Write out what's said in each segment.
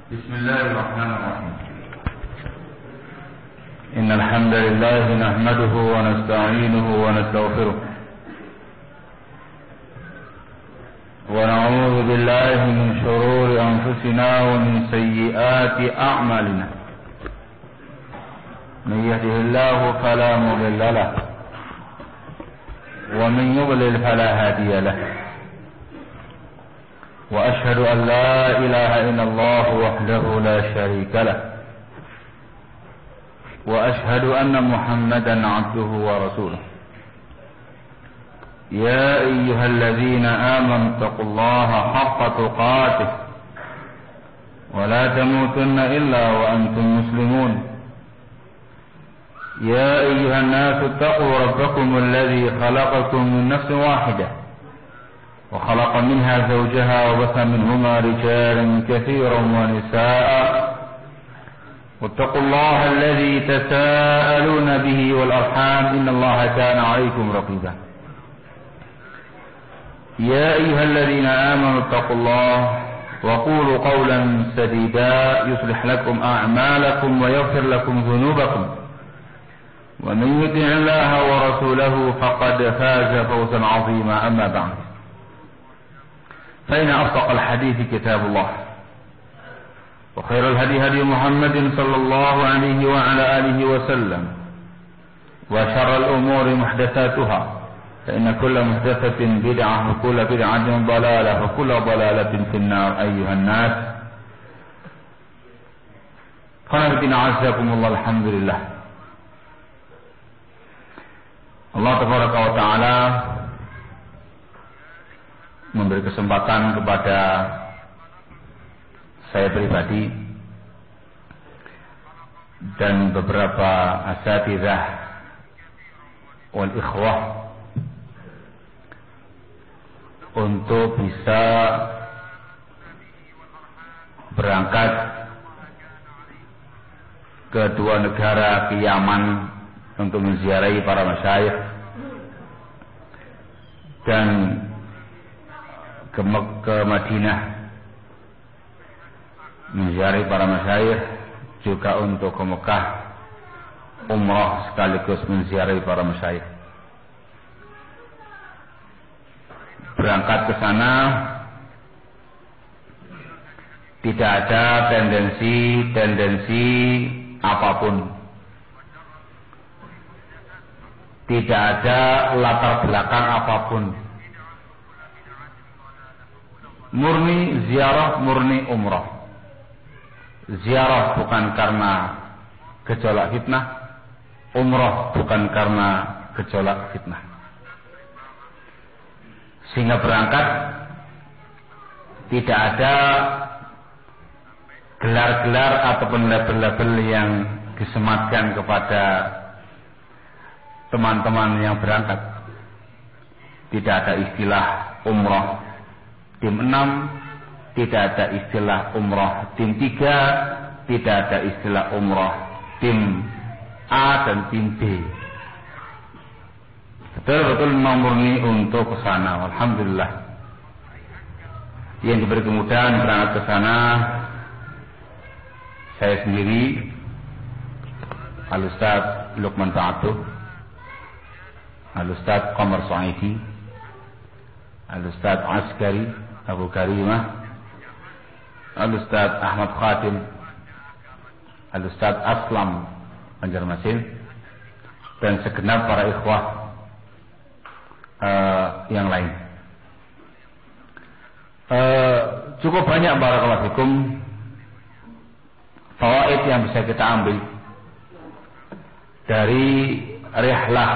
بسم الله الرحمن الرحيم. إن الحمد لله نحمده ونستعينه ونستغفره ونعوذ بالله من شرور أنفسنا ومن سيئات أعمالنا. من يهده الله فلا مضل له ومن يضلل فلا هادي له. وأشهد أن لا إله إلا الله وحده لا شريك له وأشهد أن محمدا عبده ورسوله. يا أيها الذين آمنوا اتقوا الله حق تقاته ولا تموتن إلا وأنتم مسلمون. يا أيها الناس اتقوا ربكم الذي خلقكم من نفس واحدة وخلق منها زوجها وبث منهما رجالا كثيرا ونساء واتقوا الله الذي تساءلون به والأرحام إن الله كان عليكم رقيبا. يا أيها الذين آمنوا اتقوا الله وقولوا قولا سديدا يصلح لكم أعمالكم ويغفر لكم ذنوبكم ومن يطع الله ورسوله فقد فاز فوزا عظيما. أما بعد فإن أصدق الحديث كتاب الله وخير الهدي هدي محمد صلى الله عليه وعلى آله وسلم وشر الأمور محدثاتها فإن كل محدثة بدعة وكل بدعة ضلالة وكل ضلالة في النار. أيها الناس قناتنا عزكم الله. الحمد لله. Allah Tabaraka wa Ta'ala memberi kesempatan kepada saya pribadi dan beberapa asatidzah wal ikhwah untuk bisa berangkat ke dua negara, ke Yaman, untuk menziarahi para masyayikh dan ke Madinah menziarahi para masyayikh, juga untuk ke Mekah umrah sekaligus menziarahi para masyayikh. Berangkat ke sana tidak ada tendensi apapun, tidak ada latar belakang apapun, murni ziarah, murni umrah. Ziarah bukan karena gejolak fitnah, umrah bukan karena gejolak fitnah. Sehingga berangkat tidak ada gelar-gelar ataupun label-label yang disematkan kepada teman-teman yang berangkat. Tidak ada istilah umrah tim 6, tidak ada istilah umrah tim 3, tidak ada istilah umrah tim A dan tim B. Betul-betul murni untuk ke sana. Alhamdulillah. Yang diberi kemudahan berangkat ke sana saya sendiri, Al-Ustaz Luqman Ta'atuh, Al-Ustaz Qamar Su'aidi, Al-Ustaz Askari Abu Karimah, Al-Ustaz Ahmad Khatim, Al-Ustaz Aslam Banjarmasin, dan segenap para ikhwah yang lain. Cukup banyak barakallahu fikum fawaid yang bisa kita ambil dari rihlah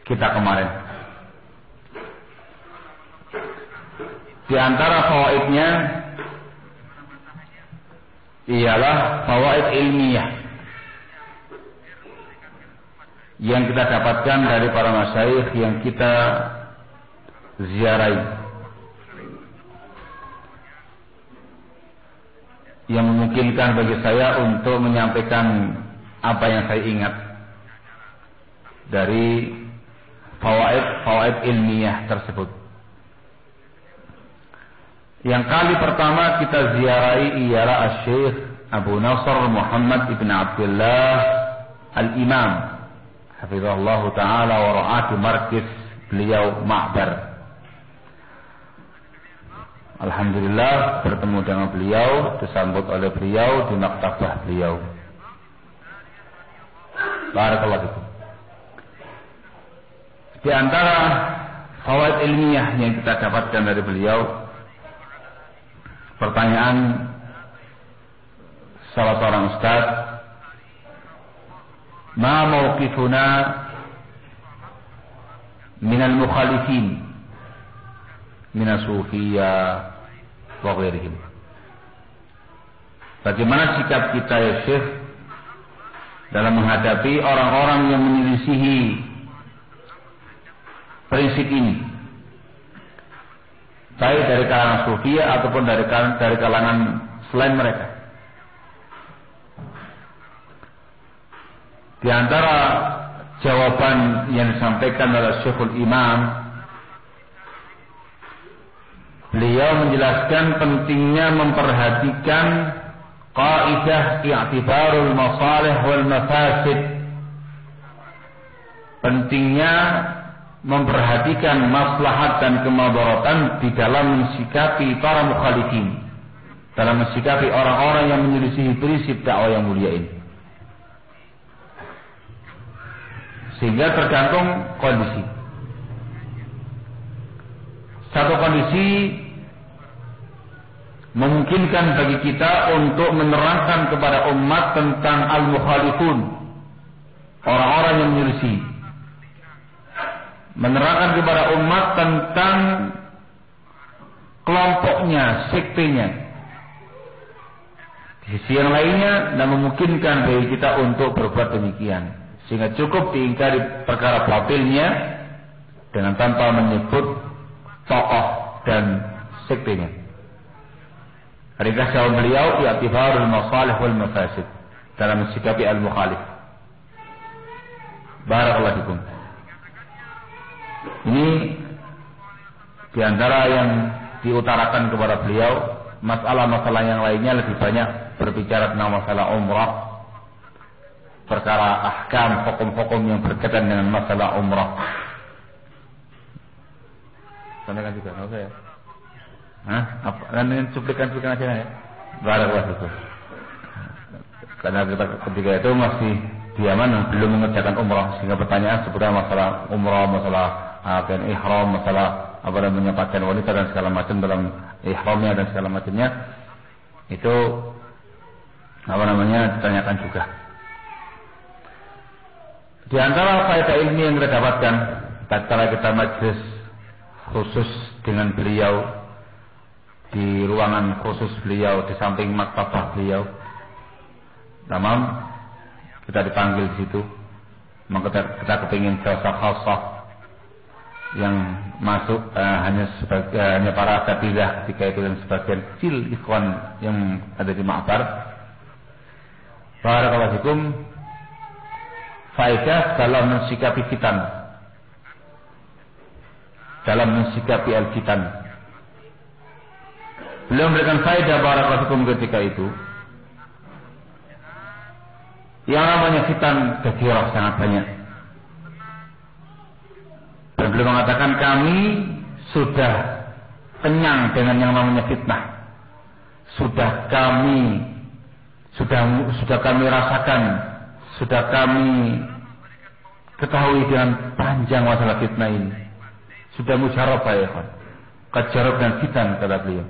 kita kemarin. Di antara fawaidnya ialah fawaid ilmiah yang kita dapatkan dari para masyayikh yang kita ziarahi, yang memungkinkan bagi saya untuk menyampaikan apa yang saya ingat dari fawaid ilmiah tersebut. Yang kali pertama kita ziarahi ialah Syekh Abu Nasr Muhammad ibn Abdullah Al-Imam hafizahullah ta'ala wa ra'ah di markis beliau Ma'bar. Alhamdulillah bertemu dengan beliau, disambut oleh beliau di maktabah beliau. Barakallahu fikum. Di antara fawaid ilmiah yang kita dapatkan dari beliau, pertanyaan salah seorang ustaz, ma mauqifuna minal mukhalifin minas sufiyah wa ghairihim. Bagaimana sikap kita ya Syekh dalam menghadapi orang-orang yang menyelisihi prinsip ini, baik dari kalangan sufiyah ataupun dari kalangan selain mereka. Di antara jawaban yang disampaikan oleh Syekhul Imam, beliau menjelaskan pentingnya memperhatikan kaidah i'tibarul masalih wal mafasid. Pentingnya memperhatikan maslahat dan kemadaratan di dalam mensikapi para mukhalifin, dalam mensikapi orang-orang yang menyelisihi prinsip dakwah yang mulia ini. Sehingga tergantung kondisi. Satu kondisi memungkinkan bagi kita untuk menerangkan kepada umat tentang al-mukhalifun, orang-orang yang menyelisih, menerangkan kepada umat tentang kelompoknya, sektenya. Di sisi yang lainnya, tidak memungkinkan bagi kita untuk berbuat demikian, sehingga cukup diingkari perkara batilnya dengan tanpa menyebut tokoh dan sektenya. Ringkas jawab beliau, i'tibarul masalih wal mafasid, dalam mensikapi al-mukhalif. Barakallahu fikum. Ini diantara yang diutarakan kepada beliau. Masalah-masalah yang lainnya lebih banyak berbicara tentang masalah umrah, perkara ahkam, hukum-hukum yang berkaitan dengan masalah umrah. Sampaikan juga, oke ya? Hah? Apa? Kan cuplikan aja ya? Barakallahu fikum. Karena kita ketika itu masih diaman, belum mengerjakan umrah, sehingga pertanyaan seputar masalah umrah, masalah ihram, masalah apa namanya pakaian wanita dan segala macam dalam ihramnya dan segala macamnya, itu apa namanya ditanyakan juga. Di antara faedah ilmiah yang kita dapatkan tatkala kita majlis khusus dengan beliau di ruangan khusus beliau di samping maktabah beliau, tamam, kita dipanggil di situ, maka kita kepingin jasa khasah yang masuk hanya para asatidzah ketika itu dan sebagian kecil ikhwan yang ada di Ma'bar. Barakallahu fikum. Faedah dalam mensikapi fitan, dalam mensikapi al-fitan. Beliau memberikan faedah barakallahu fikum ketika itu. Yang namanya fitan katsirah, sangat banyak. Dan beliau mengatakan kami sudah kenyang dengan yang namanya fitnah. Sudah kami rasakan, sudah kami ketahui dengan panjang masalah fitnah ini. Sudah mujarabah ya kan, kajarab dan fitan, kata beliau.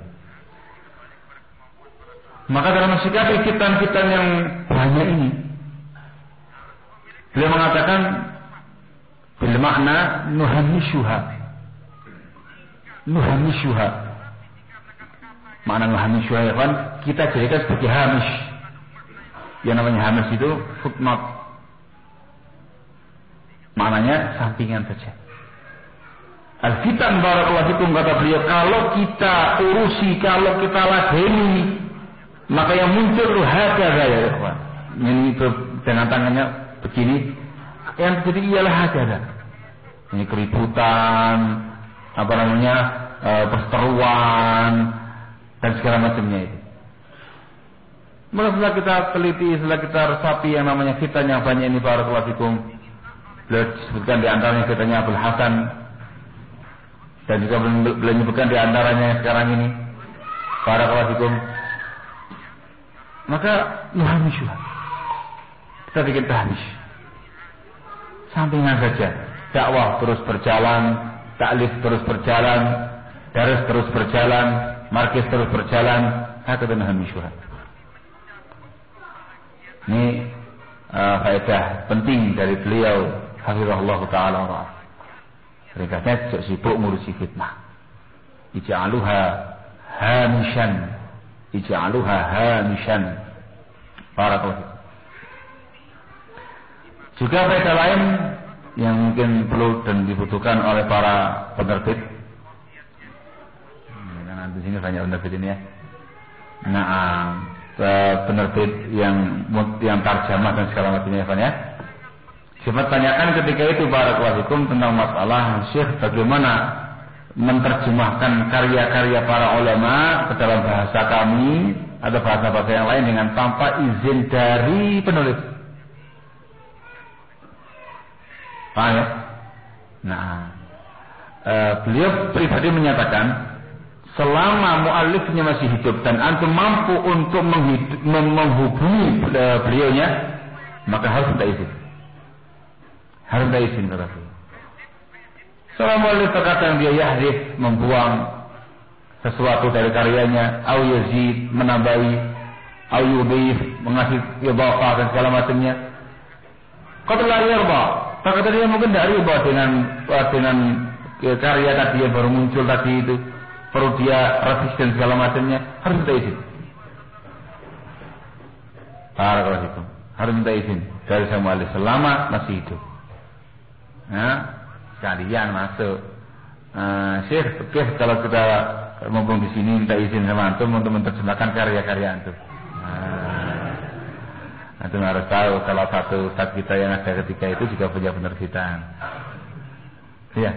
Maka dalam mensikapi fitan-fitan yang banyak ini, beliau mengatakan bil makna nuhamishuha. Makna nuhamishuha ya kan, kita jadikan sebagai hamish. Yang namanya hamish itu footnote, maknanya sampingan saja. Al-fitan barakallahu fikum, kata beliau, kalau kita urusi, kalau kita ladeni, maka yang muncul hakaza ya ikhwan. Ini dengan tangannya begini, yang terjadi ialah hakaza. Ini keributan, apa namanya, perseteruan, dan segala macamnya itu. Maka setelah kita teliti, setelah kita resapi yang namanya fitan yang banyak ini, barakallahu fikum, beliau disebutkan di antaranya fitannya Abdul Hasan, dan juga beliau menyebutkan di antaranya yang sekarang ini, barakallahu fikum. Maka nuhamishuha, kita bikin tahmish, sampingan saja. Dakwah terus berjalan, taklif terus berjalan, daris terus berjalan, markis terus berjalan, hakata nuhamishuha. Ini faedah penting dari beliau, hafizahullah ta'ala wa ringkasnya, sibuk ngurusi fitnah. Ij'aluha hamishan. Barakallahu. Juga faedah lain yang mungkin perlu dan dibutuhkan oleh para penerbit. Karena di sini banyak penerbit ini ya. Penerbit yang tarjamah dan segala macamnya ya. Coba tanyakan ketika itu barakallahu fikum tentang masalah Syekh bagaimana menerjemahkan karya-karya para ulama ke dalam bahasa kami atau bahasa-bahasa yang lain dengan tanpa izin dari penulis. Paham ya? Beliau pribadi menyatakan selama muallifnya masih hidup dan antum mampu untuk menghubungi beliaunya, maka harus minta izin. Harus minta izin kata beliau. Selama muallif terkadang dia yahdif, membuang sesuatu dari karyanya, au yazid, menambahi, au yudhif, mengasih idhafah dan segala macamnya. Qad la yarda. Terkadang dia mungkin tidak riba dengan karya tadi yang baru muncul tadi itu. Perlu dia resisten segala macamnya, harus minta izin. Harus minta izin dari sang muallif selama masih hidup. Sekalian masuk. Syekh, kalau kita mumpung di sini minta izin sama antum untuk menerjemahkan karya-karya antum. Antum harus tahu kalau satu ustaz kita yang ada ketika itu juga punya penerbitan. Iya.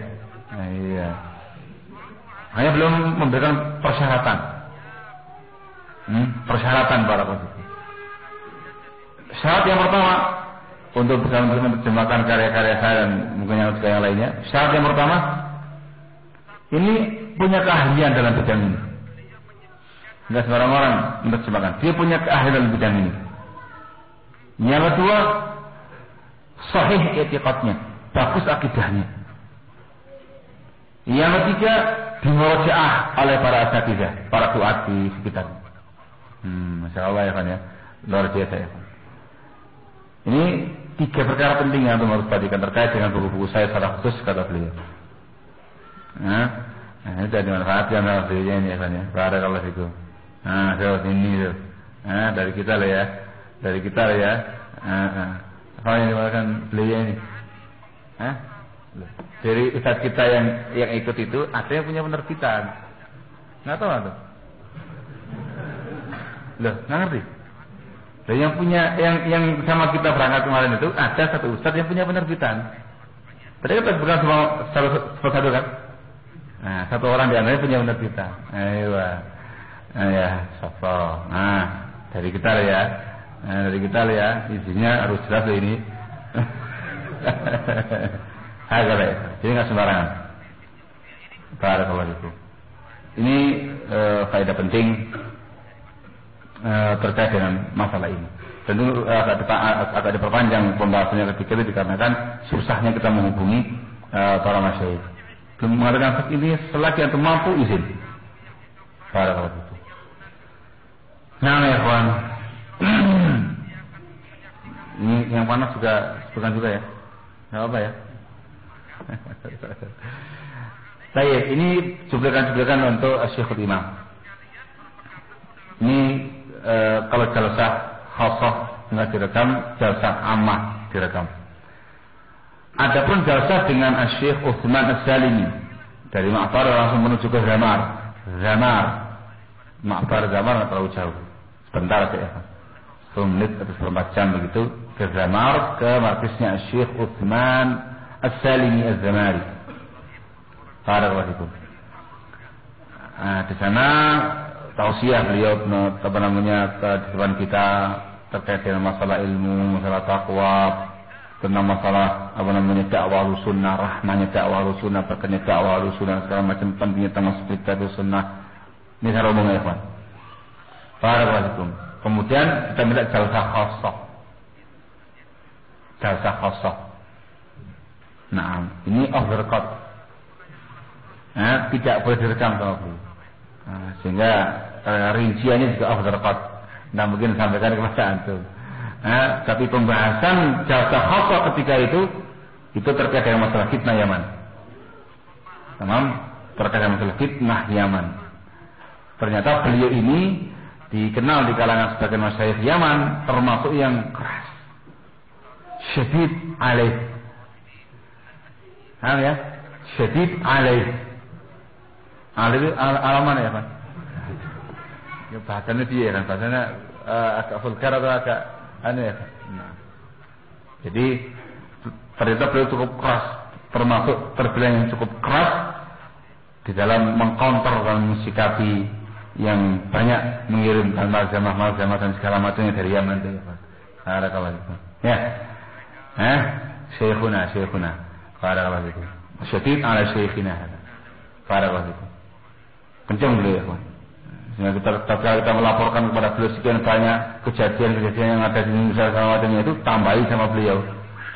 Iya. Hanya belum memberikan persyaratan. Persyaratan para konstitusi. Syarat yang pertama untuk bisa menerjemahkan karya-karya saya dan mungkin yang lainnya. Syarat yang pertama, ini punya keahlian dalam bidang ini. Enggak sembarang orang menerjemahkan. Dia punya keahlian dalam bidang ini. Yang kedua, sahih i'tiqadnya, bagus akidahnya. Yang ketiga, dimurajaah oleh para asatidzah, para duat di sekitar. Masya Allah ya kan ya, luar biasa ya. Ini 3 perkara penting yang harus perhatikan terkait dengan buku-buku saya secara khusus kata beliau. Ini sudah dimanfaatkan oleh beliau ini ya kan ya. Barakallahu fikum. Ini tuh. Dari kita lah ya. Dari kita lah ya. Apa yang dimakan beliau ini? Dari ustaz kita yang ikut itu ada yang punya penerbitan. Nggak tahu atau? Loh, nggak ngerti. Dan yang punya yang sama kita berangkat kemarin itu ada satu ustaz yang punya penerbitan. Tadi kan bukan semua satu kan? Satu orang di antaranya punya penerbitan. Ayo, ya, sapa. Dari kita lah ya. Dari kita lah ya. Isinya harus jelas ini. Jadi nggak sembarangan. Barakallahu fikum. Ini faedah penting terkait dengan masalah ini. Tentu agak diperpanjang pembahasannya ketika itu dikarenakan susahnya kita menghubungi para masyayikh. Mengatakan ini selagi antum mampu izin. Barakallahu fikum. Nah ya kawan, ini yang panas juga bukan juga ya. Nggak apa ya. Baik, ini cuplikan untuk Syekhul Imam. Ini kalau jalsah khasah nggak direkam, jalsah ammah direkam. Adapun jalsah dengan Syekh Utsman As-Salimi dari Ma'bar langsung menuju ke Zamar. Ma'bar Zamar nggak terlalu jauh, sebentar aja ya. 10 menit atau 4 jam begitu ke Zamar, ke markisnya Syekh Utsman As-Salimi Az-Zamari. Barakallahu fikum. Di sana tausiah beliau apa namanya di depan kita terkait dengan masalah ilmu, masalah takwa, tentang masalah apa namanya dakwah sunnah, rahmanya dakwah sunnah, berkahnya dakwah sunnah, segala macam pentingnya termasuk kita itu sunnah. Ini cara umum ya kawan. Barakallahu. Kemudian kita minta jalsah khassah. Jalsah khassah. Nah, ini off the record. Nah, tidak boleh direkam sama beliau. Nah, sehingga rinciannya juga off the record. Nah, mungkin sampaikan kepada antum. Nah, tapi pembahasan jalsah khassah ketika itu terkait dengan masalah fitnah Yaman. Tamam, terkait dengan masalah fitnah Yaman. Ternyata beliau ini dikenal di kalangan sebagian masyayikh Yaman termasuk yang keras, syadid alaih. Paham ya? Syadid alaih. Alaman ya Pak? Ya bahasanya dia kan, bahasanya agak vulgar atau agak aneh ya. Nah. Jadi ternyata beliau cukup keras, termasuk terbilang yang cukup keras di dalam mengcounter dan mensikapi yang banyak mengirimkan mazamah dan segala macamnya dari Yaman itu ya Pak. Barakallahu fikum. Ya. Syekhuna. Barakallahu fikum. Syadid ala syekhina. Barakallahu fikum. Kencang beliau ya Pak. Sehingga kita melaporkan kepada beliau sekian banyak kejadian yang ada di Indonesia segala macamnya itu tambahi sama beliau.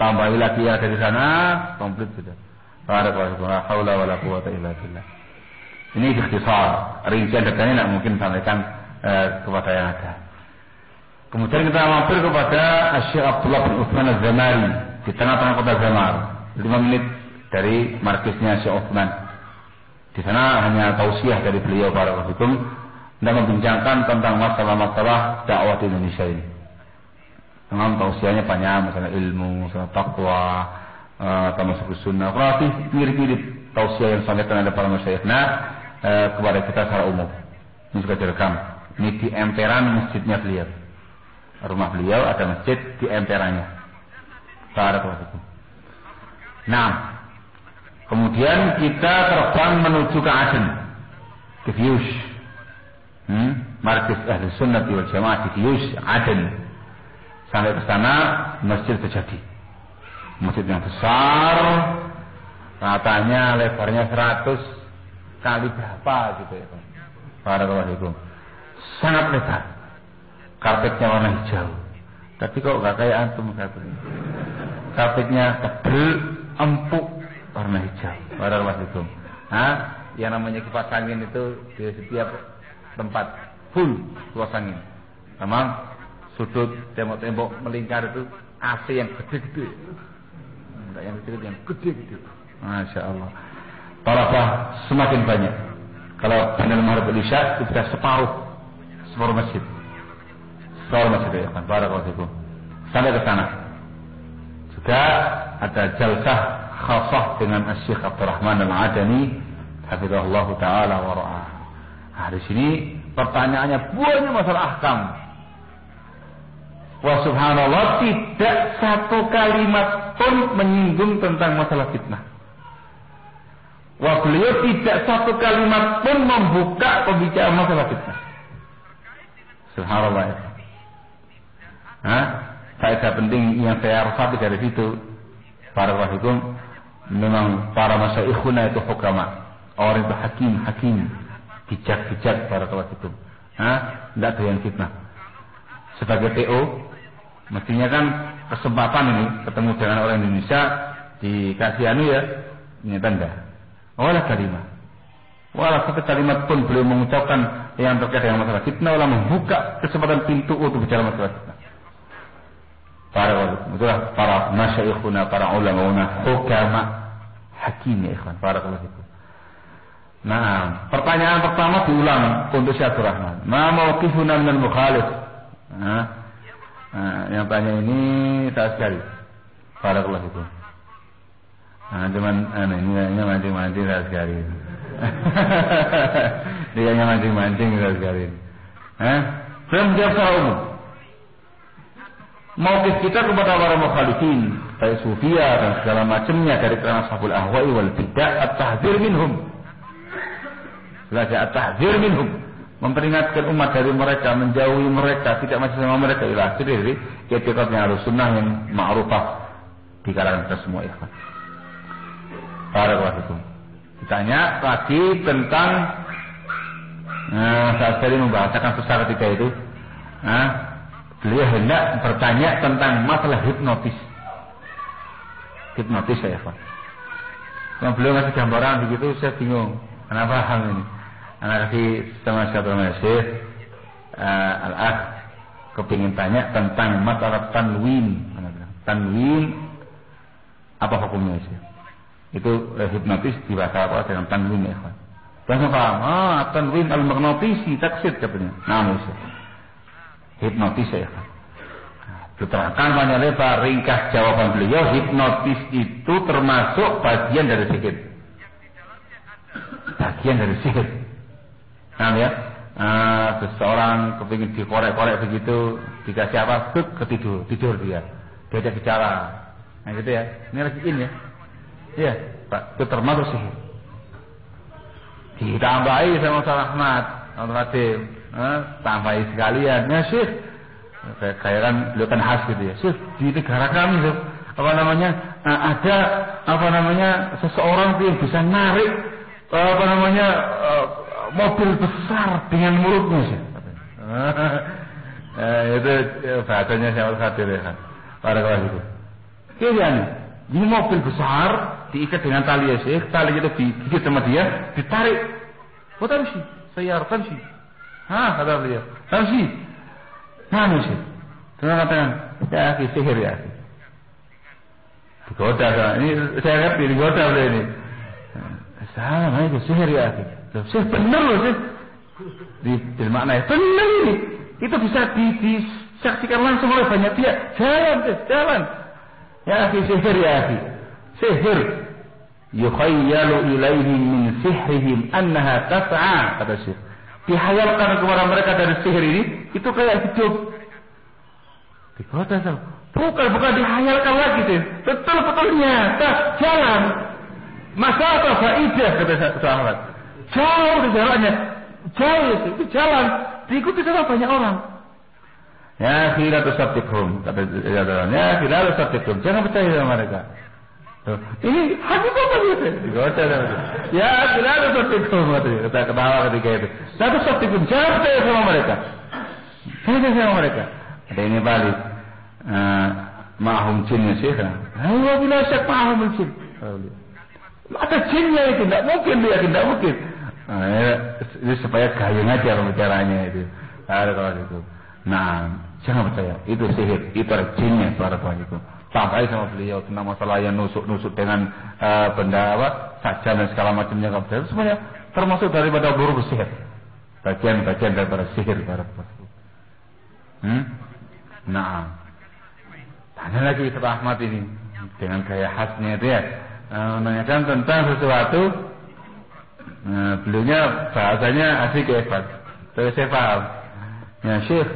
Tambahi lagi yang ada di sana, komplit sudah. Barakallahu fikum. La haula wala quwwata illa billah. Ini ikhtisar, rincian detailnya tidak mungkin sampaikan kepada yang ada. Kemudian kita mampir kepada Syekh Abdullah bin Utsman Az-Zamari di tengah-tengah kota Zamar, 5 menit dari markisnya Syekh Utsman. Di sana hanya tausiah dari beliau para hukum dan membincangkan tentang masalah-masalah dakwah di Indonesia ini. Dengan tausiahnya banyak, masalah ilmu, masalah takwa, termasuk sunnah, relatif mirip-mirip tausiah yang disampaikan oleh para masyayikh kepada kita secara umum. Ini juga direkam. Ini di emperan masjidnya beliau. Rumah beliau ada masjid di emperannya. Barakallahu. Nah, kemudian kita terbang menuju ke Aden, ke Fiyus. Markis Ahli Sunnah wal Jamaah di Fiyus, Aden. Sampai ke sana masjid terjadi. Masjid yang besar, katanya lebarnya 100 kali berapa gitu ya Pak. Barakallahu. Sangat lebar. Karpetnya warna hijau. Tapi kok gak kayak antum karpetnya. Karpetnya tebal, empuk, warna hijau. Barakallahu. Yang namanya kipas angin itu di setiap tempat full kipas angin. Memang sudut tembok-tembok melingkar itu AC yang gede-gede. Enggak yang kecil, yang gede-gede. Masya Allah. Talabah semakin banyak. Kalau benar maghrib isya itu sudah separuh masjid. Separuh masjid ya kan. Barakallahu. Sampai ke sana. Juga ada jalsah khassah dengan Syekh Abdurrahman Al-Adani, hafizahullah taala wa ra'ah. Nah, di sini pertanyaannya banyak masalah ahkam. Wa subhanallah, tidak satu kalimat pun menyinggung tentang masalah fitnah. Wah, beliau tidak satu kalimat pun membuka pembicaraan masalah fitnah. Subhanallah. Faedah penting yang saya resapi dari situ, para hukum, memang para masyaikhuna itu hukama, orang itu hakim, bijak para hukum. Tidak doyan fitnah. Sebagai PO, mestinya kan kesempatan ini ketemu dengan orang Indonesia dikasih ini tanda. Walau satu kalimat pun beliau mengucapkan yang terkait dengan masalah fitnah, wala membuka kesempatan pintu untuk bicara masalah fitnah. Para masyaikhuna, para ulama, hukama, hakim ya ikhwan. Barakallahu. Nah, pertanyaan pertama diulang untuk Syekh Abdurrahman. Ma mauqifuna minal mukhalif? Yang tanya ini tak sekali. Barakallahu. Cuman ini mancing-mancing saya sekali. Dia mancing-mancing saya sekali. Saya menjawab secara umum. Mauqif kita kepada para mukhalifin, baik sufia dan segala macamnya dari kalangan sahabul ahwa'i wal bid'ah, at-tahdzir minhum. At-tahdzir minhum, memperingatkan umat dari mereka, menjauhi mereka, tidak masuk sama mereka. Ila akhirnya etikatnya harus sunnah yang ma'rufah di kalangan kita semua, ikhwan. Barakallahu fikum. Ditanya lagi tentang saat tadi membahasakan susah ketika itu, beliau hendak bertanya tentang masalah hipnotis. Hipnotis ya, ikhwan. Kalau beliau ngasih gambaran begitu, saya bingung. Kenapa hal ini? Anak kasih sama siapa namanya Syekh Al-Akh kepingin tanya tentang masalah tanwin. Tanwin apa hukumnya sih? Itu hipnotis di bahasa apa dengan tanwin ya, Pak? Bahasa paham? Tanwin al-maghnatisi taksir katanya. Nah, Syekh. Hipnotis ya, Pak. Diterangkan banyak lebar, ringkas jawaban beliau, hipnotis itu termasuk bagian dari sihir. Bagian dari sihir. Nah ya, seseorang kepingin dikorek-korek begitu, dikasih apa, tidur dia bicara, nah gitu ya, ini lagi ya, iya Pak, itu termasuk sihir. Ditambahi sama Ustaz Ahmad, tambahi sekalian, ya Syekh, kayak kan beliau kan khas gitu ya, Syekh di negara kami tuh, ada seseorang yang bisa narik mobil besar dengan mulutnya sih. Itu bahasanya Syekh Al-Khadir ya kan. Pada kelas itu. Kirian, ini mobil besar diikat dengan tali ya Syekh, tali itu digigit sama dia, ditarik. Tamshi, saya tamshi. Kata beliau. Tamshi. Sih. Terus katakan, ya sihir ya. Digoda kan. Ini saya ngerti digoda beliau ini. Salah, itu sihir ya. Sih benar loh sih. Di maknanya benar ini. Itu bisa disaksikan langsung oleh banyak pihak. Jalan. Ya akhi, sihir ya akhi. Sihir. Yukhayyalu ilaihi min sihrihim annaha tas'a, kata Syekh. Dihayalkan kepada mereka dari sihir ini, itu kayak hidup. Dikata tahu. Bukan dihayalkan lagi sih. Betul-betul nyata jalan. Masalah faidah kata sahabat. Jauh di jalannya, jauh itu jalan, diikuti sama banyak orang. Ya kira tusabtikum, kata ya kira tusabtikum, jangan percaya sama mereka. Ini hadis apa gitu? Digoda ya kira tusabtikum, kata ketawa ketika itu. Tusabtikum, jangan percaya sama mereka. Jangan sama mereka. Ada ini balik, ma'hum jinnya sih kan? Ayo bila syak ma'hum jin. Ada jinnya itu, tidak mungkin dia, tidak mungkin. Ini supaya gayung aja pembicaranya itu. Kalau itu. Nah, jangan percaya. Itu sihir. Itu jinnya para kawan itu. Sampai sama beliau tentang masalah yang nusuk dengan benda saja dan segala macamnya. Semuanya termasuk daripada buruk sihir. Bagian-bagian daripada sihir para kawan itu. Nah, tanya lagi Ustaz Ahmad ini dengan gaya khasnya itu ya. Menanyakan tentang sesuatu, beliaunya bahasanya asik ya Pak. Terus saya paham. Ya Syekh,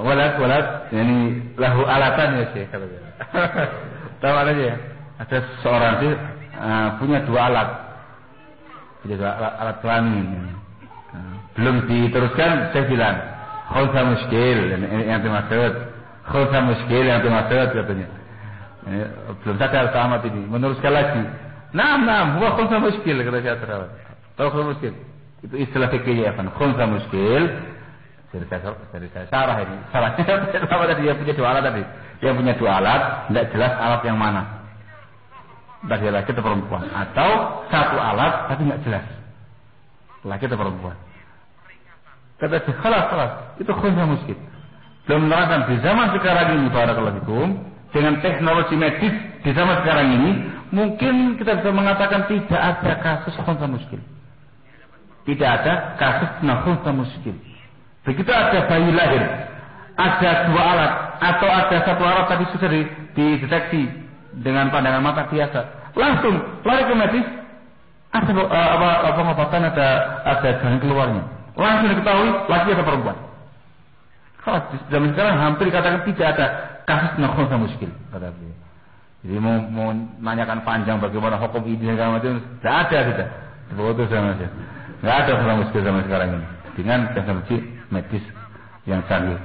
walad, ini lahu alatan ya Syekh. Tahu aja ya. Ada seorang sih punya dua alat, alat kelamin. Belum diteruskan, saya bilang, khulsa muskil yang dimaksud, khulsa muskil yang dimaksud katanya. Belum sadar Ahmad ini meneruskan lagi. Huwa khunsa muskil kata Syekh Terawat. Tahu khunsa muskil? Itu istilah fikihnya kan. Khunsa muskil. Dari saya sarah ini. Salahnya apa tadi? Dia punya dua alat tadi. Dia punya dua alat, tidak jelas alat yang mana. Entah dia laki atau perempuan. Atau satu alat tapi tidak jelas. Laki atau perempuan. Kata Syekh, khalas. Itu khunsa muskil. Belum menerangkan di zaman sekarang ini barakallahu fikum. Dengan teknologi medis di zaman sekarang ini, mungkin kita bisa mengatakan tidak ada kasus khunsa muskil. Tidak ada kasus khunsa muskil. Begitu ada bayi lahir, ada dua alat atau ada satu alat tapi sudah dideteksi dengan pandangan mata biasa, langsung lari ke medis, ada pengobatan, ada jalan keluarnya, langsung diketahui laki atau perempuan. Kalau di zaman sekarang hampir dikatakan tidak ada kasus khunsa muskil, kata beliau. Jadi mau menanyakan panjang bagaimana hukum ini segala macam, tidak ada kita. Betul sama saja. Tidak ada khunsa muskil zaman sekarang ini. dengan teknologi medis yang canggih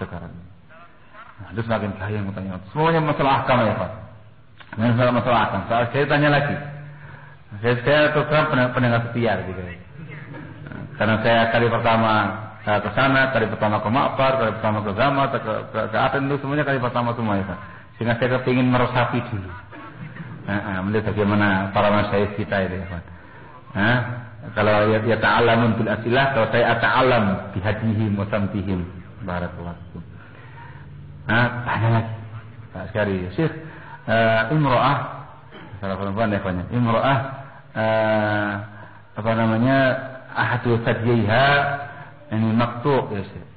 sekarang. Nah, itu semakin bahaya yang bertanya. Semuanya masalah akal ya Pak. Masalah akal. Saya tanya lagi. Saya terus terang pendengar setia gitu. Karena saya kali pertama ke sana, kali pertama ke Ma'far, kali pertama ke Zama, ke Aten itu semuanya kali pertama semua ya Pak. Sehingga saya kepingin meresapi dulu. Melihat bagaimana para masyayikh kita itu ya Pak. Kalau ya ta'alamun bil asilah, kalau saya ta'alam bihadihim wa samtihim. Barakallahu fikum. Tanya lagi. Pak sekali, Syekh, imra'ah, salah perempuan ya Pak. Imra'ah apa namanya? Ahadu sadyiha ini maktu' ya Syekh.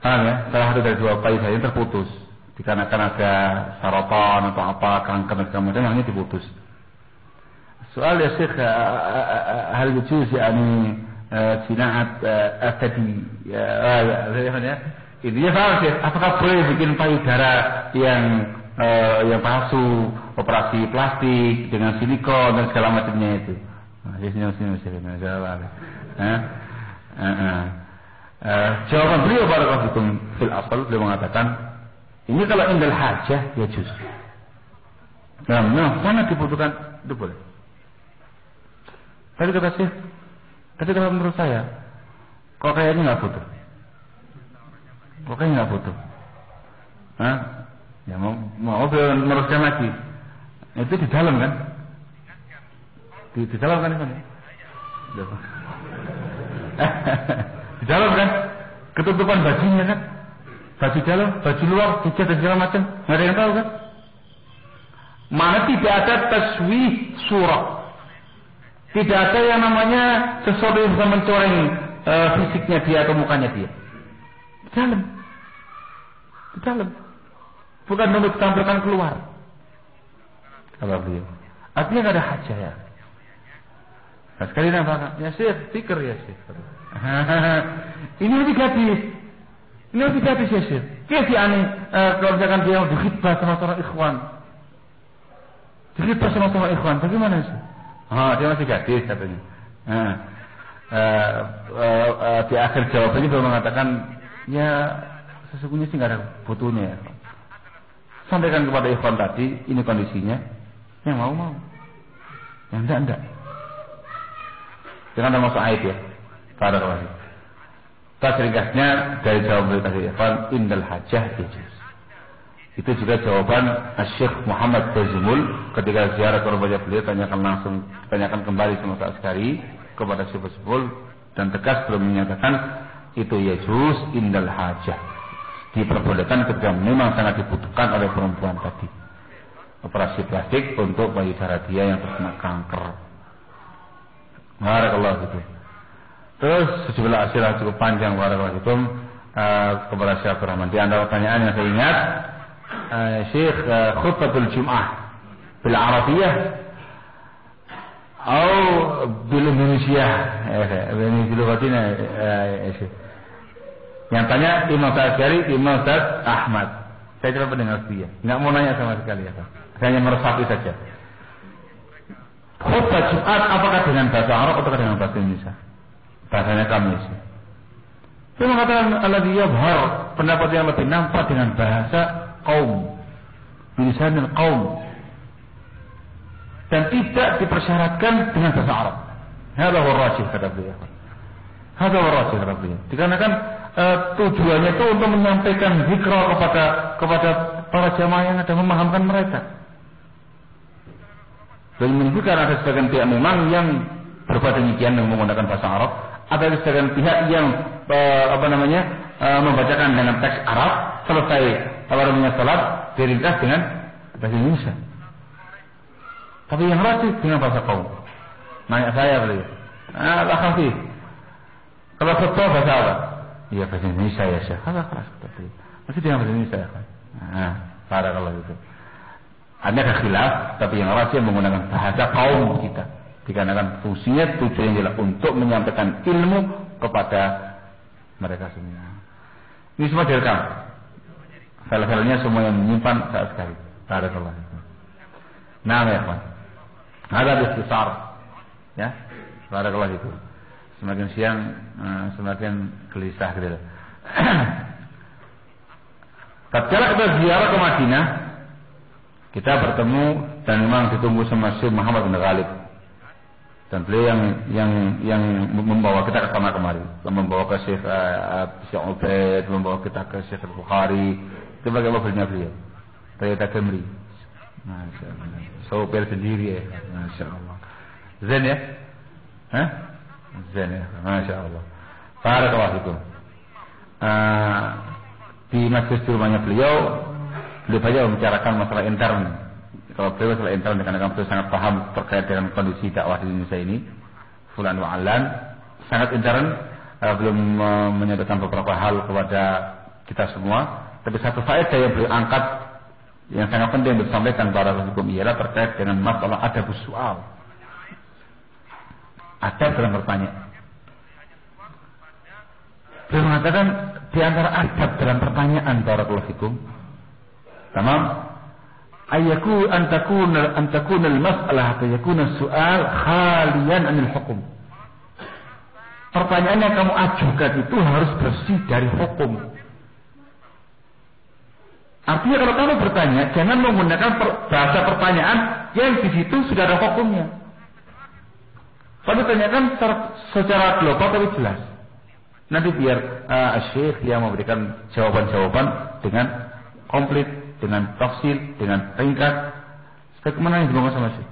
Paham ya? Salah satu dari dua bayi saya terputus. Dikarenakan ada saratan atau apa, kanker dan macam yang ini diputus. Soal ya Syekh, hal yujuz yani sinaat tadi ya intinya paham Syekh, apakah boleh bikin payudara yang palsu, operasi plastik dengan silikon dan segala macamnya itu? Jawaban beliau barakallahu fikum fil asal, beliau mengatakan ini kalau indal hajah ya juz. Nah, sangat dibutuhkan itu boleh. Tapi kata Syekh, tapi kalau menurut saya, kok kayaknya nggak butuh. Kok kayaknya nggak butuh. Ya mau meneruskan lagi. Itu di dalam kan? Di dalam kan itu? Di dalam kan? Ketutupan bajunya kan? Baju dalam, baju luar, hijab dan segala macam. Nggak ada yang tahu kan? Mana tidak ada taswih surah. Tidak ada yang namanya sesuatu yang bisa mencoreng fisiknya dia atau mukanya dia. Di dalam. Di dalam. Bukan untuk ditampilkan keluar. Kalau beliau. Artinya nggak ada hajah ya. Nah, sekali nampak. Ya Syekh, pikir ya Syekh. Ini lebih gadis. Ini lebih gadis ya Syekh. Kayak si aneh. Kalau misalkan dia dikhidbah sama seorang ikhwan. Dikhidbah sama seorang ikhwan. Bagaimana Syekh? Dia masih gadis katanya. Di akhir jawabannya beliau mengatakan, ya sesungguhnya sih nggak ada butuhnya ya. Sampaikan kepada ikhwan tadi, ini kondisinya. Yang mau, yang enggak. Jangan termasuk aib ya. Barakallahu fiik. Ringkasnya dari jawaban beliau tadi, ikhwan indal hajah yajuz. Itu juga jawaban Syekh Muhammad Bazmul ketika ziarah ke rumah beliau, tanyakan kembali sama Pak Askari kepada Syekh Bazmul dan tegas belum menyatakan itu yajuz indal hajah. Diperbolehkan ketika memang sangat dibutuhkan oleh perempuan tadi. Operasi plastik untuk payudara dia yang terkena kanker. Barakallahu fikum. Terus sejumlah asilah cukup panjang barakallahu fikum kepada Syekh Abdul Rahman. Di antara pertanyaan yang saya ingat, Syekh khutbatul Jum'ah bil Arabiyah atau bil Indonesia. Ini lugatina Syekh. Yang tanya Imam Sa'asyari, Imam Ustaz Ahmad. Saya coba pendengar dia. Enggak mau nanya sama sekali ya Pak. Saya hanya meresapi saja. Khutbah Jumat apakah dengan bahasa Arab atau dengan bahasa Indonesia? Bahasanya kami sih. Dia mengatakan alladhi yadhhar, pendapat yang lebih nampak dengan bahasa kaum, bilisanil kaum, dan tidak dipersyaratkan dengan bahasa Arab. Hadza huwa rajih kata beliau. Hadza huwa rajih kata beliau. Dikarenakan tujuannya itu untuk menyampaikan zikra kepada para jamaah yang ada, memahamkan mereka. Dan menunjukkan ada sebagian pihak memang yang berbuat demikian yang menggunakan bahasa Arab, ada sebagian pihak yang membacakan dengan teks Arab, selesai salat diringkas dengan bahasa Indonesia. Tapi yang rajih dengan bahasa kaum. Nanya saya beliau, Khafif, kalau khutbah bahasa apa? Iya bahasa Indonesia ya Syekh. Masih dengan bahasa Indonesia kan? Barakallahu itu. Ada khilaf, tapi yang rajih menggunakan bahasa kaum kita. Dikarenakan fungsinya tujuannya adalah untuk menyampaikan ilmu kepada mereka semua. Ini semua direkam. File-filenya semua yang menyimpan saat sekali. Barakallahu itu. Nah ya Pak. Ada ikhtisar. Ya. Barakallahu itu. semakin siang semakin gelisah gitu. Tatkala kita ziarah ke Madinah, kita bertemu dan memang ditunggu sama Syekh Muhammad bin Ghalib. Dan beliau yang membawa kita ke sana kemari, membawa ke Syekh Ubaid, membawa kita ke Syekh Bukhari. Itu bagaimana mobilnya beliau? Toyota Camry. Masya Allah. Sopir sendiri ya. Masya Allah. Zen ya? Hah? Zen ya. Masya Allah. Barakallahu fikum. Di majlis di rumahnya beliau banyak membicarakan masalah intern. Kalau beliau masalah intern dengan beliau sangat paham terkait dengan kondisi dakwah di Indonesia ini. Fulan wa alan sangat intern, belum menyampaikan beberapa hal kepada kita semua. Tapi satu faedah yang beliau angkat yang sangat penting untuk disampaikan para hukum ialah terkait dengan masalah adabus soal. Adab dalam bertanya. Beliau mengatakan di antara adab dalam pertanyaan para hukum, tamam, ayaku antakuna al-mas'alah yakuna soal khalian anil hukum. Pertanyaan yang kamu ajukan itu harus bersih dari hukum. Artinya kalau kamu bertanya, jangan menggunakan bahasa pertanyaan yang di situ sudah ada hukumnya. Kamu tanyakan secara global tapi jelas. Nanti biar Syekh yang memberikan jawaban-jawaban dengan komplit, dengan tafsil, dengan ringkas. Bagaimana yang dibawa sama Syekh?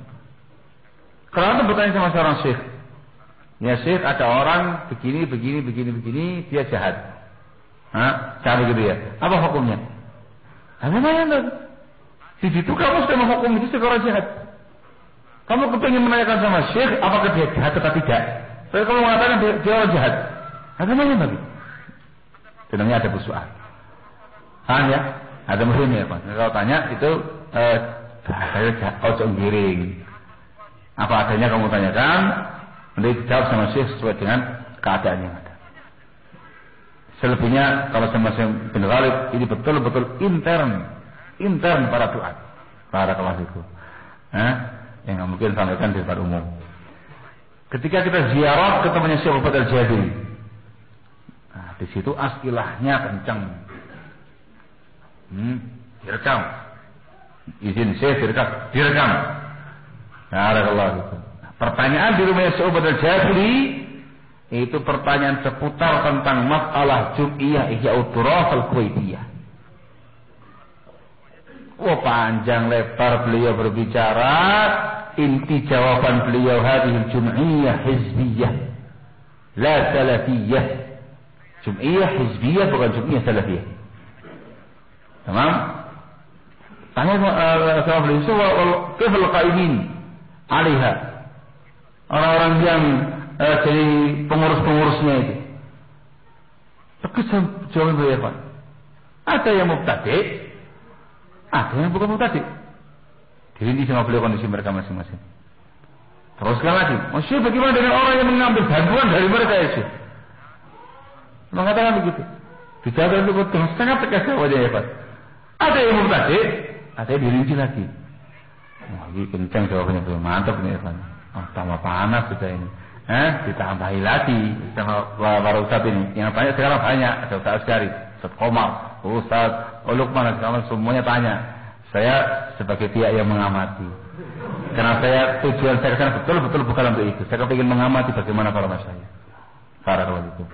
Kalau anda bertanya sama seorang Syekh, ya Syekh ada orang begini, dia jahat. Cara gitu ya. Apa hukumnya? Namanya di situ kamu sudah menghukum itu seorang jahat. Kamu kepingin menanyakan sama Syekh apakah dia jahat atau tidak. Tapi kamu mengatakan dia orang jahat. Namanya bagi. Sebenarnya ada bersoal. Ya, ada muhimnya Pak. Kalau tanya itu saya ojo giring. Apa adanya kamu tanyakan, nanti dijawab sama Syekh sesuai dengan keadaan yang ada. Selebihnya kalau sama Syekh bin Ghalib ini betul-betul intern para duat, para kelasiku, yang mungkin sampaikan di depan umum. Ketika kita ziarah ke temannya Syekh Ubaid al-Jabiri, di situ askilahnya kencang, direkam, izin Syekh direkam. Barakallahu. Pertanyaan di rumahnya Syekh Ubaid al-Jabiri itu pertanyaan seputar tentang masalah Jum'iyah Ihya'ud Turaf al-Kuwaitiyah. Panjang lebar beliau berbicara. Inti jawaban beliau hadhihi Jum'iyah hizbiyah la salafiyah. Jum'iyah hizbiyah bukan Jum'iyah salafiyah. Tamam? Tanya sama beliau, kifal qaimin 'alaiha. Orang-orang yang jadi pengurus-pengurusnya itu. Tegas jawaban beliau, Pak. Ada yang mubtadi', ada yang bukan mubtadi'. Dirinci sama beliau kondisi mereka masing-masing. Teruskan lagi. Maksudnya bagaimana dengan orang yang mengambil bantuan dari mereka itu? Mengatakan begitu. Dijawab itu dengan sangat tegas jawabannya ya Pak. Ada yang mubtadi', ada yang dirinci lagi. Wah, ini kencang jawabannya beliau. Mantap nih ya Pak. Tambah panas sudah ini. Ditambahi lagi sama para ustaz ini. Yang tanya sekarang banyak. Ada Ustaz Askari, Ustaz Komar, Ustaz Lukman, semuanya tanya. Saya sebagai pihak yang mengamati. Karena tujuan saya kesana betul-betul bukan untuk itu. Saya ingin mengamati bagaimana para masyayikh. Barakallahu fikum.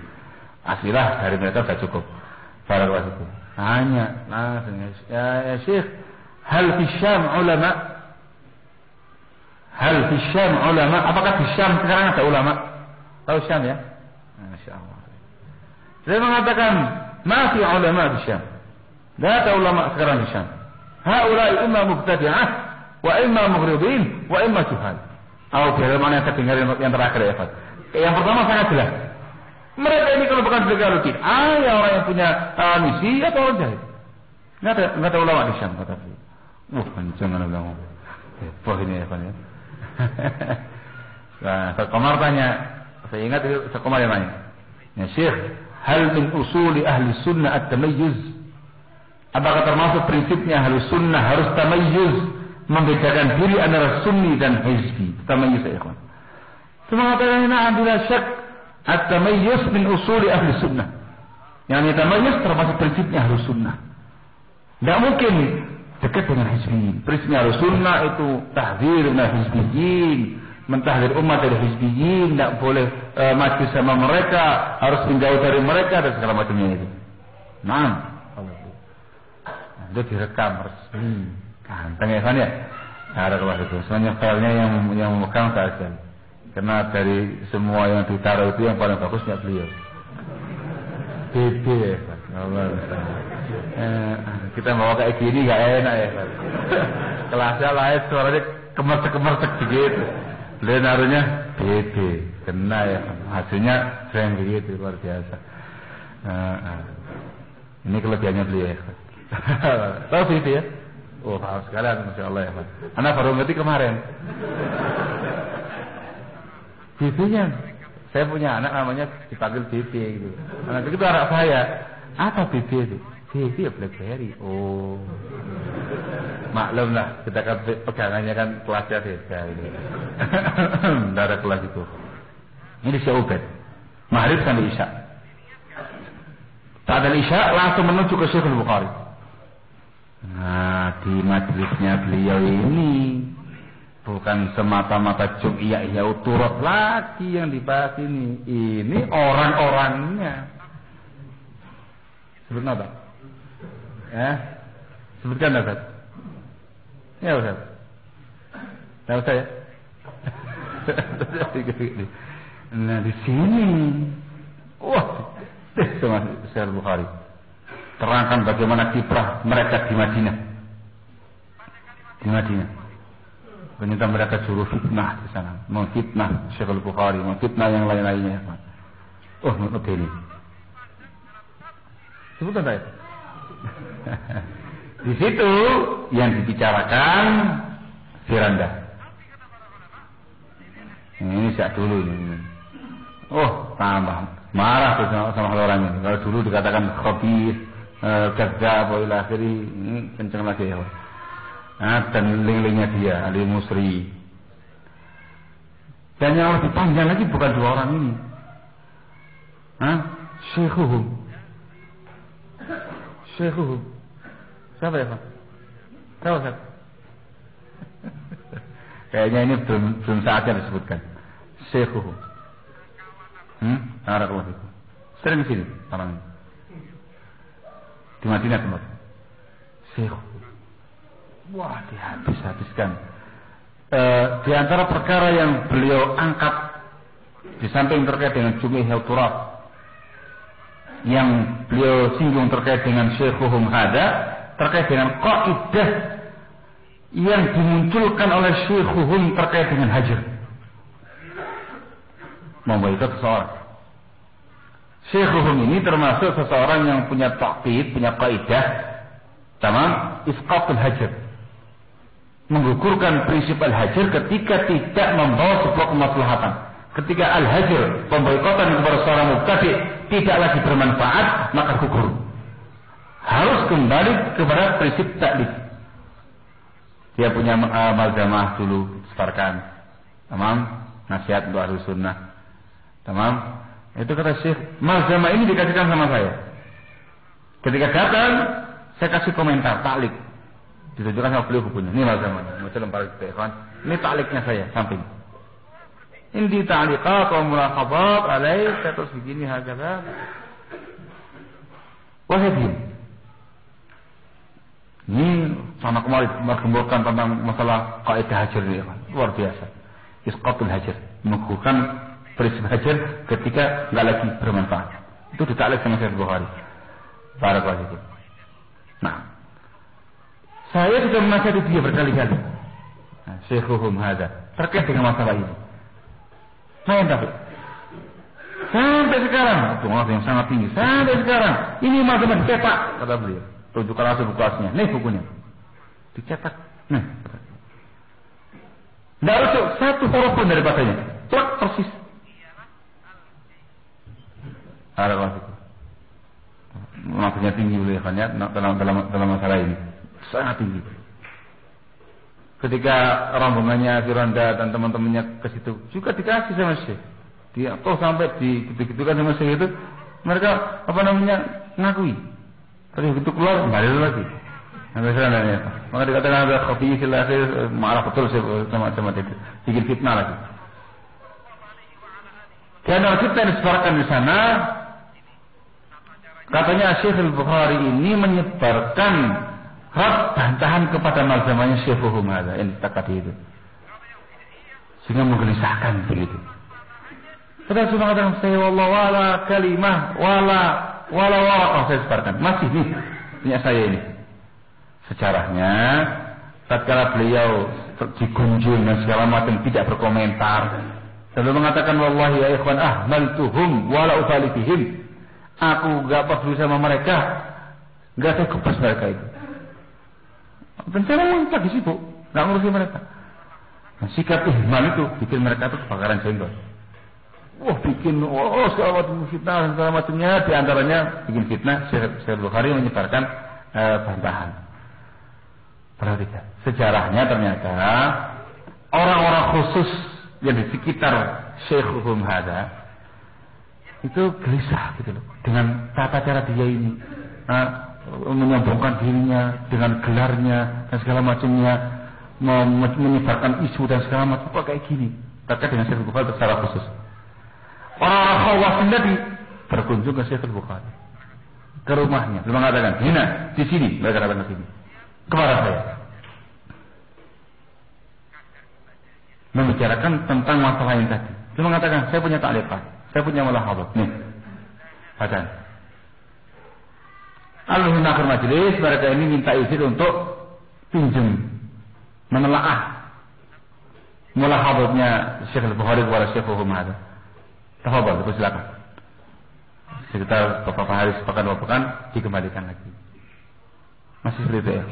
Aslilah dari mereka sudah cukup. Barakallahu fikum. Tanya, ya Syekh, hal fi Syam ulama? Hal di Syam ulama? Apakah di Syam sekarang ada ulama? Tahu Syam ya? Masya Allah. Saya mengatakan, ma fi ulama di Syam. Tidak ada ulama sekarang di Syam. Haulai imma mubtadi'ah, wa imma mughridin, wa imma juhal. Bagaimana yang saya dengar yang terakhir ya Pak? Yang pertama sangat jelas. Mereka ini kalau bukan bergalutin, ya orang yang punya misi atau orang jahil. Tidak ada ulama di Syam kata beliau. Jangan bilang. Wah ini ya Pak ya. Nah, Komar tanya, saya ingat itu Komar yang tanya, ya Syekh, hal min usuli ahli sunnah at-tamayyuz? Apakah termasuk prinsipnya ahli sunnah harus tamayyuz, membedakan diri antara sunni dan hizbi? Tamayyuz ya ikhwan. Cuma mengatakan, nah bila syak, At-tamayyuz min usuli ahli sunnah. Yang tamayyuz termasuk prinsipnya ahli sunnah. Tidak mungkin dekat dengan hizbiyin. Prinsipnya ahli sunnah itu tahdzir min hizbiyin, mentahdir umat dari hizbiyin, tidak boleh maju sama mereka, harus menjauh dari mereka dan segala macamnya itu. Nah, itu direkam resmi. Ganteng ya kan ya? Ada kelas itu. Sebenarnya filenya yang memegang saja. Karena dari semua yang ditaruh itu yang paling bagusnya beliau. Bebe ya Pak. Kita bawa kayak gini gak enak ya Pak. Kelasnya lain suaranya kemercek-kemercek begitu. Beliau naruhnya bebe. Kena ya. Hasilnya keren begitu luar biasa. Ini kelebihannya beliau ya Pak. Tahu itu ya? Oh, paham sekalian, Masya Allah ya Pak. Anak baru ngerti kemarin. Bibinya, saya punya anak namanya dipanggil Bibi gitu. Anak itu anak saya. Apa Bibi itu? Bibi ya BlackBerry. Oh, maklum lah, kita kan pegangannya kan kelasnya beda gitu. Tidak ada kelas itu. Ini Syekh Ubaid. Maghrib sampai Isya. Saat Isya langsung menuju ke Syekh Al-Bukhari. Nah, di majelisnya beliau ini bukan semata-mata jum'iyah turut lagi yang dibahas ini. Ini orang-orangnya. Sebut apa? Ya, sebutkan Ustaz. Ya Ustaz. Tahu saya. Nah di sini, wah, sama Syekh Bukhari. Terangkan bagaimana kiprah mereka di Madinah. Di Madinah. Ternyata mereka suruh fitnah di sana, memfitnah Syekh Al-Bukhari, memfitnah yang lain-lainnya. Oh, menurut ini. Sebutkan saya. Di situ yang dibicarakan Firanda. Ini sejak dulu ini. Oh, tambah marah tuh sama orang ini. Kalau dulu dikatakan khabith, kerja apa ila akhiri, kenceng lagi ya. Dan link-linknya dia Ali Musri. Dan yang lebih panjang lagi bukan dua orang ini. Syekhuhum. Siapa ya Pak? Tahu Ustaz? Kayaknya ini belum saatnya disebutkan. Syekhuhum. Barakallahu fikum. Sering di sini orang ini. Di Madinah tempat. Syekh. Wah, dihabis-habiskan. Di antara perkara yang beliau angkat di samping terkait dengan Jum'iyah Turab, yang beliau singgung terkait dengan Syekhuhum hada, terkait dengan kaidah yang dimunculkan oleh Syekhuhum terkait dengan hajar. Memboikot seseorang. Syekhuhum ini termasuk seseorang yang punya taqid, punya kaidah, tamam, isqatul hajar. Menggugurkan prinsip al-hajar ketika tidak membawa sebuah kemaslahatan. Ketika al-hajar, pemboikotan kepada seorang mubtadi tidak lagi bermanfaat, maka gugur. Harus kembali kepada prinsip taklid. Dia punya malzamah dulu, sebarkan. Tamam, nasihat untuk ahli sunnah. Tamam. Itu kata Syekh, malzamah ini dikasihkan sama saya. Ketika datang, saya kasih komentar, taklik. Ditunjukkan sama beliau bukunya. Ini malzamah. Macam lembar telepon. Ini takliknya saya, samping. Ini ta'liqat wa mulaqabat alaih, terus begini hakata. Wahidin. Ini sama kemarin menggembulkan tentang masalah kaidah hajar ini, luar biasa. Isqatul hajar, menggugurkan prinsip hajar ketika nggak lagi bermanfaat. Itu ditaklik sama Syekh Bukhari. Barakallahu fikum. Nah, saya sudah menasihati dia berkali-kali. Nah, Syekhuhum hada terkait dengan masalah ini. Saya tahu. Sampai sekarang, itu yang sangat tinggi. Sampai sekarang, ini masalah dicetak, kata beliau. Tunjukkan langsung buku aslinya. Nih bukunya. Dicetak. Nah. Tidak rujuk satu huruf pun daripadanya. Plak persis. Ada apa itu? Maksudnya tinggi beliau kan ya dalam masalah ini. Sangat tinggi. Ketika rombongannya Firanda dan teman-temannya ke situ juga dikasih sama Syekh. Dia toh sampai gitu-gitukan sama Syekh itu, mereka ngakui. Tapi begitu keluar kembali lagi. Maka dikatakan ada khafi fil akhir, marah betul sama itu. Bikin fitnah lagi. Karena kita yang disebarkan di sana, katanya Syekh Al-Bukhari ini menyebarkan bantahan kepada mazhabnya Syekhum hadza yang tadi itu. Sehingga menggelisahkan begitu. Padahal sudah katakan saya wallah wala kalimah wala saya sebarkan. Masih nih punya saya ini. Sejarahnya tatkala beliau digunjing dan segala macam tidak berkomentar. Lalu mengatakan wallahi ya ikhwan ahmaltuhum wala ubali bihim. Aku enggak peduli sama mereka. Enggak saya kebas mereka itu. Dan saya lagi sibuk, enggak ngurusi mereka. Nah, sikap ihmal itu bikin mereka itu kebakaran jenggot. Bikin segala macam fitnah dan segala macamnya, di antaranya bikin fitnah. Syekh Bukhari menyebarkan bantahan. Perhatikan, sejarahnya ternyata orang-orang khusus yang di sekitar Syekhum hadza itu gelisah gitu loh dengan tata cara dia ini, menyombongkan dirinya dengan gelarnya dan segala macamnya, menyebarkan isu dan segala macam kayak gini terkait dengan Syekh Bukhari secara khusus. Orang-orang khawas tadi berkunjung ke Syekh Bukhari ke rumahnya, dia mengatakan, "Hina, di sini," mereka datang ke sini. Kepada saya membicarakan tentang masalah yang tadi. Dia mengatakan, saya punya ta'liqat, saya punya mulahadhat. Nih, bacaan. Lalu di akhir majelis mereka ini minta izin untuk pinjam menelaah mulahadhatnya Syekh Al-Bukhari kepada Syekhum hadza. Tafadhal, silakan. Sekitar beberapa hari sepekan dikembalikan lagi. Masih seperti itu ya.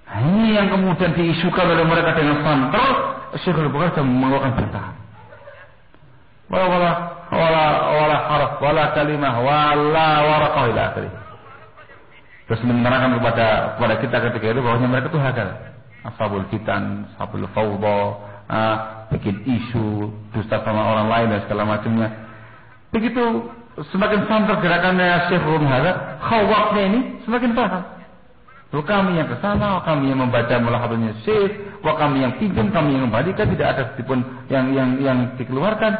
Nah, ini yang kemudian diisukan oleh mereka dengan santer. Syekh Al-Bukhari sudah mengeluarkan bantahan. Wala harf, wala kalimah, wala waraqah ila akhirih. Terus menerangkan kepada kita ketika itu bahwa mereka itu hakal. Ashabul fitan, ashabul fawdha, bikin isu, dusta sama orang lain dan segala macamnya. Begitu semakin santer gerakannya Syekh Rumhara, khawatnya ini semakin paham. Lalu kami yang kesana, kami yang membaca mulahadhatnya Syekh, kami yang pinjam, kami yang kembalikan, tidak ada sedikitpun yang dikeluarkan.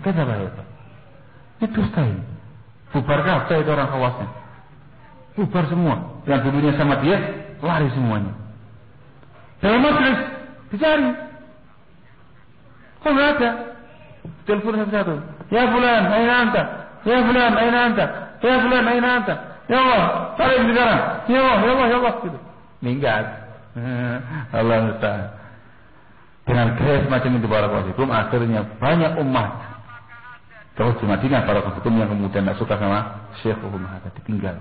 Kenapa ya Pak? Ini dusta ini. Bubar kata itu orang khawasnya. Bubar semua. Yang dulunya sama dia, lari semuanya. Dalam majlis dicari. Kok nggak ada? Telepon satu-satu. Ya fulan, aina anta? Ya fulan, aina anta? Ya fulan, aina anta? Ya Allah, tarik sekarang. Ya Allah, gitu. Minggat. Allah Ta'ala. Dengan gaya semacam itu barakallahu, akhirnya banyak umat terus di Madinah barakallahu yang kemudian tidak suka sama Syekhum hadza, ditinggal.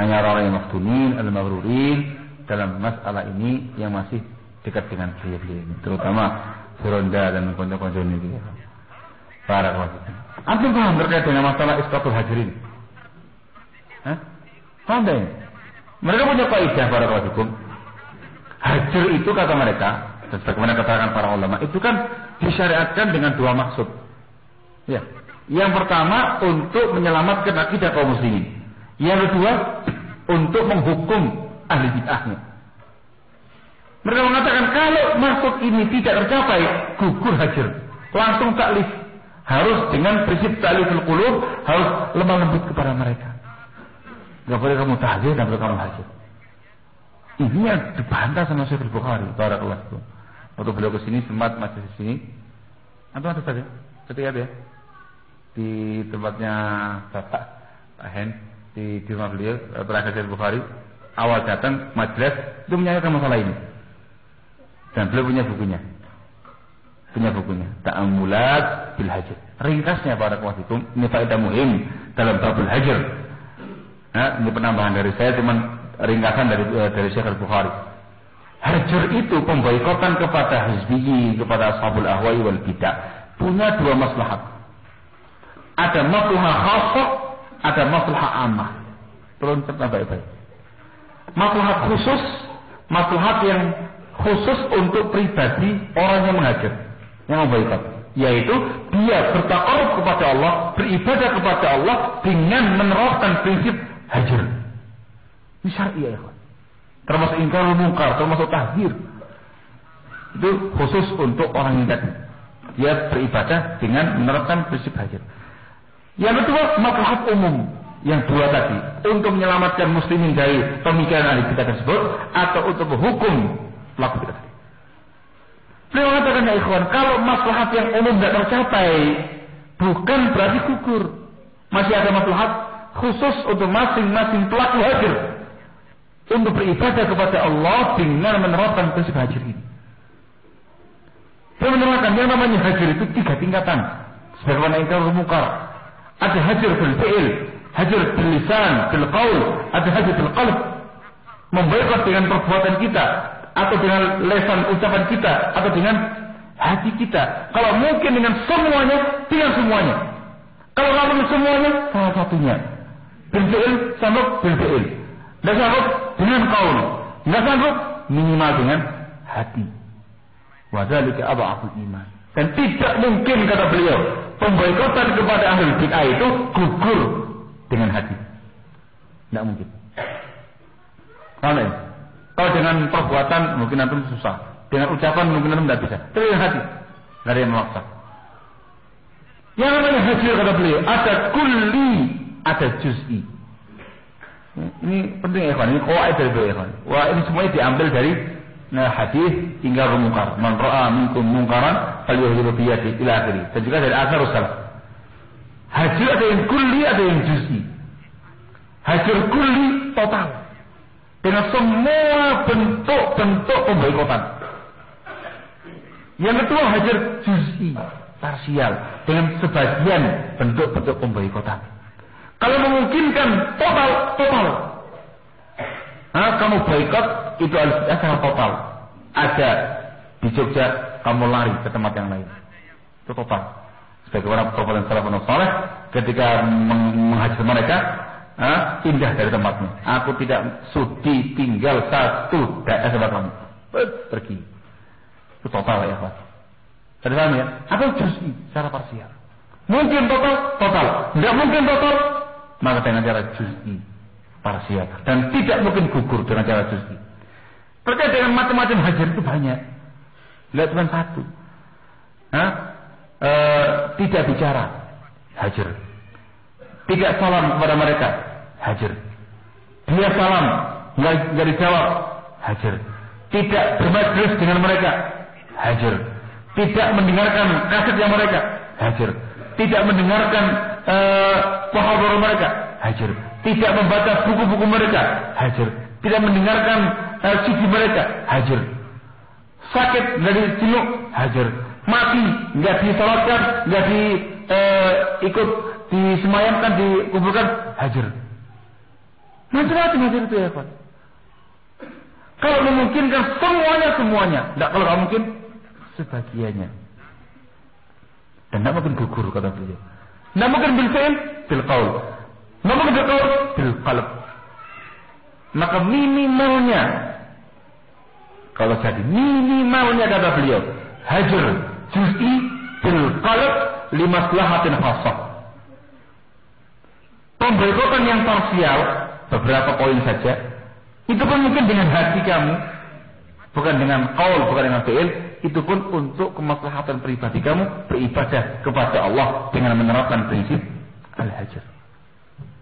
Hanya orang yang maftunin, al-maghrurin dalam masalah ini yang masih dekat dengan beliau ini, terutama Fironda dan konco-konco ini. Barakallahu. Antum paham terkait dengan masalah isqatul hajirin? Paham tak ini? Mereka punya kaidah barakallahu. Hajar itu kata mereka, sebagaimana katakan para ulama, itu kan disyariatkan dengan dua maksud. Ya. Yang pertama untuk menyelamatkan akidah kaum muslimin. Yang kedua untuk menghukum ahli bid'ahnya. Mereka mengatakan kalau maksud ini tidak tercapai, gugur hajar. Langsung taklif. Harus dengan prinsip ta'liful qulub, harus lemah lembut kepada mereka. Enggak boleh kamu tahzir dan kamu hajar. Ini yang dibantah sama Syekh Bukhari, barakallahu. Waktu beliau ke sini sempat masih di sini. Atau ada saja ketika dia di tempatnya Bapak Pak Hen di rumah beliau terakhir Syekh Bukhari, awal datang majelis itu menyanyikan masalah ini. Dan beliau punya bukunya. Ta'ammulat bil Hajar. Ringkasnya barakallahu fikum, ini faedah muhim dalam babul Hajar. Nah, ini penambahan dari saya, cuman ringkasan dari Syekh Al-Bukhari. Hajar itu pemboikotan kepada hizbi, kepada ashabul ahwai wal bidah, punya dua maslahat. Ada maslahah khassah, ada maslahah ammah. Perlu kita baik-baik. Maslahat khusus, maslahat yang khusus untuk pribadi orang yang menghajar, yang memboikot. yaitu dia bertaqarrub kepada Allah, beribadah kepada Allah dengan menerapkan prinsip hajar. Ini syar'i ya ikhwan. Termasuk ingkarul munkar, termasuk tahdzir. Itu khusus untuk orang yang tadi. Dia beribadah dengan menerapkan prinsip hajar. Yang kedua, maslahat umum. Yang dua tadi, untuk menyelamatkan muslimin dari pemikiran ahli bidah tersebut atau untuk menghukum pelaku bidah tadi. Beliau mengatakan ya ikhwan, kalau maslahat yang umum tidak tercapai, bukan berarti gugur. Masih ada maslahat khusus untuk masing-masing pelaku hajar untuk beribadah kepada Allah dengan menerapkan prinsip hajar ini. Dia menerapkan yang namanya hajar itu 3 tingkatan. Sebagaimana ingkarul munkar. Ada hajar bil fi'il, hajar bil lisan, bil qaul, ada hajar bil qalb. Memboikot dengan perbuatan kita atau dengan lesan ucapan kita atau dengan hati kita. Kalau mungkin dengan semuanya, dengan semuanya. Kalau nggak semuanya, salah satunya. Bil fi'il sanggup bil fi'il. Nggak sanggup dengan qaul. Nggak sanggup minimal dengan hati. Wa dzalika adhaful iman. Dan tidak mungkin kata beliau pemboikotan kepada ahli bid'ah itu gugur dengan hati. Tidak mungkin. Kalau dengan perbuatan mungkin antum susah, dengan ucapan mungkin antum tidak bisa. Tapi dengan hati, tidak ada yang memaksa. Yang namanya hajar kata beliau ada kulli, ada juz'i. Ini penting ya kawan, ini qawaid dari beliau ya kawan. Wah ini semuanya diambil dari hadis ingkarul munkar. Man ra'a minkum munkaran falyughayyirhu bi yadihi ila akhirih. Dan juga dari asar salaf. Hajar ada yang kulli, ada yang juz'i. Hajar kulli total. Dengan semua bentuk-bentuk pemboikotan. Yang kedua hajar juz'i, parsial, dengan sebagian bentuk-bentuk pemboikotan. Kalau memungkinkan total. Kamu boikot itu secara total. Ada di Jogja, kamu lari ke tempat yang lain. Itu total. Sebagaimana perbuatan salafun saleh ketika menghajar mereka, pindah dari tempatmu. Aku tidak sudi tinggal satu daerah tempat kamu. Pergi. Itu total ya Pak. Ada paham ya? Atau juz'i secara parsial. Mungkin total. Tidak mungkin total, maka dengan cara juz'i parsial. Dan tidak mungkin gugur dengan cara juz'i. Terkait dengan macam-macam hajar itu banyak. Tidak cuma satu. Tidak bicara, hajar. Tidak salam kepada mereka, hajar. Dia salam, nggak dijawab, hajar. Tidak bermajlis dengan mereka, hajar. Tidak mendengarkan kasetnya mereka, hajar. Tidak mendengarkan muhadharah mereka, hajar. Tidak membaca buku-buku mereka, hajar. Tidak mendengarkan CD mereka, hajar. Sakit nggak dijenguk, hajar. Mati nggak disalatkan, nggak ikut disemayamkan, dikuburkan, hajar. Macam-macam hajar itu ya Pak. Kalau memungkinkan semuanya, tidak kalau nggak mungkin sebagiannya. Dan tidak mungkin gugur kata beliau. Tidak mungkin bil fi'il, bil qaul. Tidak mungkin bil qaul, bil qalb. Maka minimalnya, kalau jadi minimalnya kata beliau, hajar juz'i bil qalb limaslahatin khassah. Pemboikotan yang parsial, beberapa poin saja, itu pun mungkin dengan hati kamu, bukan dengan qaul, bukan dengan fi'il, itu pun untuk kemaslahatan pribadi kamu beribadah kepada Allah dengan menerapkan prinsip al-hajar.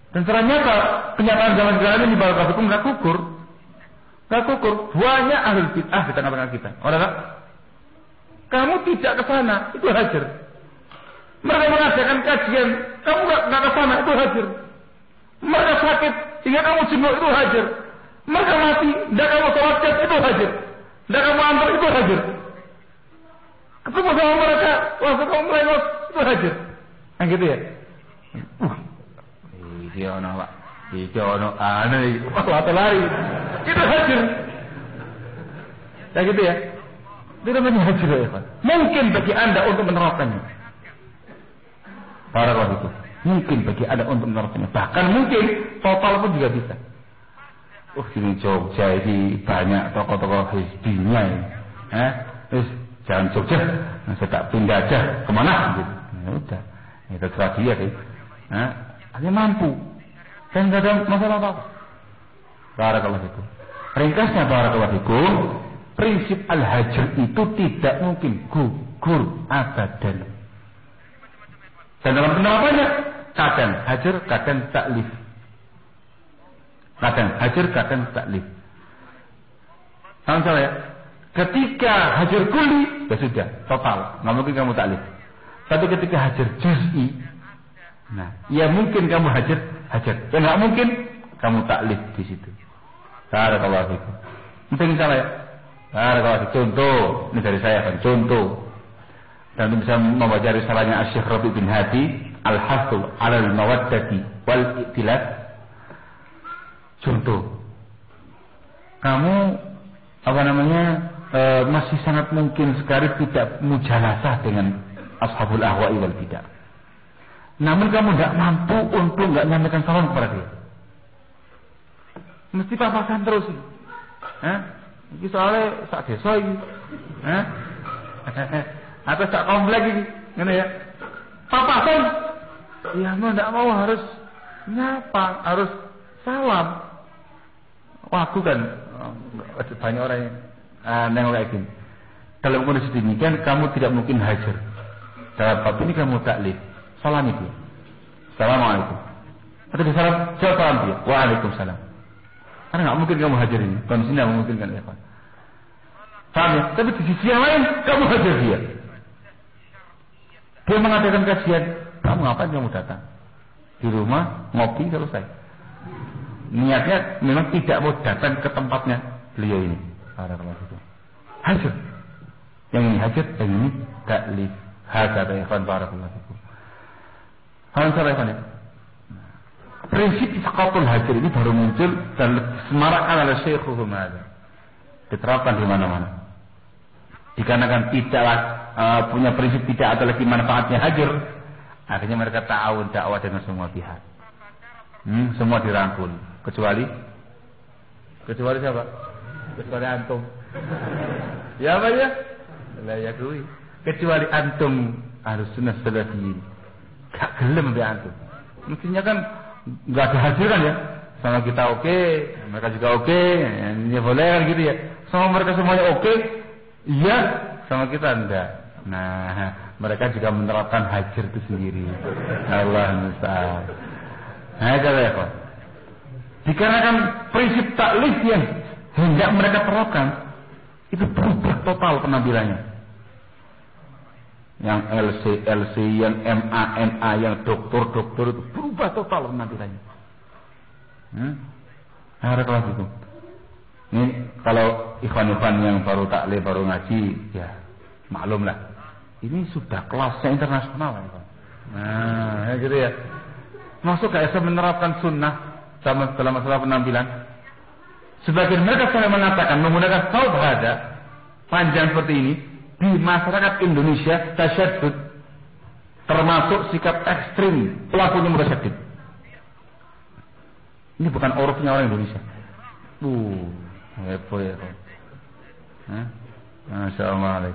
Dan ternyata kenyataan zaman sekarang ini barakatuh nggak gugur. Banyak ahli bid'ah di tengah-tengah kita. Orang tak? Kamu tidak ke sana, itu hajar. Mereka mengadakan kajian, kamu nggak ke sana, itu hajar. Mereka sakit, sehingga kamu jenguk, itu hajar. Mereka mati, tidak kamu sholatkan, itu hajar. Tidak kamu antar, itu hajar. Ketemu sama mereka, langsung kamu melengos, itu hajar. Nah gitu ya. Iya Pak. Iya aneh. Atau lari. Itu hajar. Nah gitu ya. Itu namanya hajar ya Pak. Mungkin bagi Anda untuk menerapkannya. Barakallahu itu. Mungkin bagi Anda untuk menerapkannya. Bahkan mungkin total pun juga bisa. Sini Jogja ini banyak tokoh-tokoh hizbinya ini. Jangan Jogja, saya tak pindah aja kemana gitu. Ya udah, itu terserah dia sih. Hanya mampu dan nggak ada masalah apa-apa. Barakallahu fikum. Ringkasnya barakallahu fikum, prinsip al-hajr itu tidak mungkin gugur abadan. Dan dalam penerapannya kadang hajar, kadang taklif. Kadang hajar, kadang taklif. Tahu salah ya? Ketika hajar kuli, ya sudah, total. Nggak mungkin kamu taklif. Tapi ketika hajar juz'i, nah, ya mungkin kamu hajar. Ya nggak mungkin kamu taklif di situ. Barakallahu fikum. Mungkin salah ya? Barakallahu fikum. Contoh, ini dari saya kan, contoh. Dan bisa membaca risalahnya Asy-Syaikh Rabi' bin Hadi Al-Hathu 'alal Mawaddati wal I'tilaf. Contoh, kamu masih sangat mungkin sekali tidak mujalasah dengan ashabul ahwa'i wal bidah. Namun kamu tidak mampu untuk nggak nyampaikan salam kepada dia. Mesti papasan terus. Ini soalnya sak desa iki. Atau tak komplek ini, ngene ya. Papasan, ya mau tidak mau harus nyapa, harus salam. Wah, aku kan banyak orang yang kayak gini. Dalam kondisi demikian, kamu tidak mungkin hajar. Dalam bab ini kamu taklif, salami dia. Assalamualaikum. Atau di salam, jawab salam dia. Waalaikumsalam. Karena nggak mungkin kamu hajar ini. Kondisi tidak memungkinkan ya, Pak. Paham ya? Tapi di sisi yang lain, kamu hajar dia. Dia mengadakan kajian, kamu ngapain kamu datang? Di rumah, ngopi, selesai. Niatnya memang tidak mau datang ke tempatnya beliau ini. Hajar. Yang ini hajar, yang ini taklif. Hakata ikhwan barakallahu fikum. Prinsip isqatul hajar ini baru muncul dan semarakkan oleh Syekhul Hadza. Diterapkan di mana-mana. Dikarenakan tidaklah punya prinsip tidak ada lagi manfaatnya hajar, akhirnya mereka ta'awun dakwah dengan semua pihak. Semua dirangkul, kecuali siapa? Kecuali antum. Ya apa ya? Lah ya kuwi. Kecuali antum Ahlussunnah Salafiyin. Gak gelem be antum. Mestinya kan enggak ada hajar kan ya? Sama kita oke, mereka juga oke, ya boleh kan gitu ya. Sama mereka semuanya oke, iya, sama kita enggak. Nah, mereka juga menerapkan hajar itu sendiri. Allah musta'an. Nah, kalau ya, Pak. Dikarenakan prinsip taklif yang hendak mereka terapkan itu berubah total penampilannya. Yang LC, yang MA, yang doktor itu berubah total penampilannya. Nah, kelas itu. Ini kalau ikhwan-ikhwan yang baru taklif, baru ngaji, ya maklumlah. Ini sudah kelasnya internasional ya, Pak. Nah, ya gitu ya. Masuk gak bisa menerapkan sunnah dalam masalah penampilan? Sebagian mereka sampai mengatakan menggunakan saud hada panjang seperti ini di masyarakat Indonesia tasyaddud, termasuk sikap ekstrim pelakunya mutasyadid. Ini bukan urufnya orang Indonesia. Hebat ya, Pak. Masya Allah.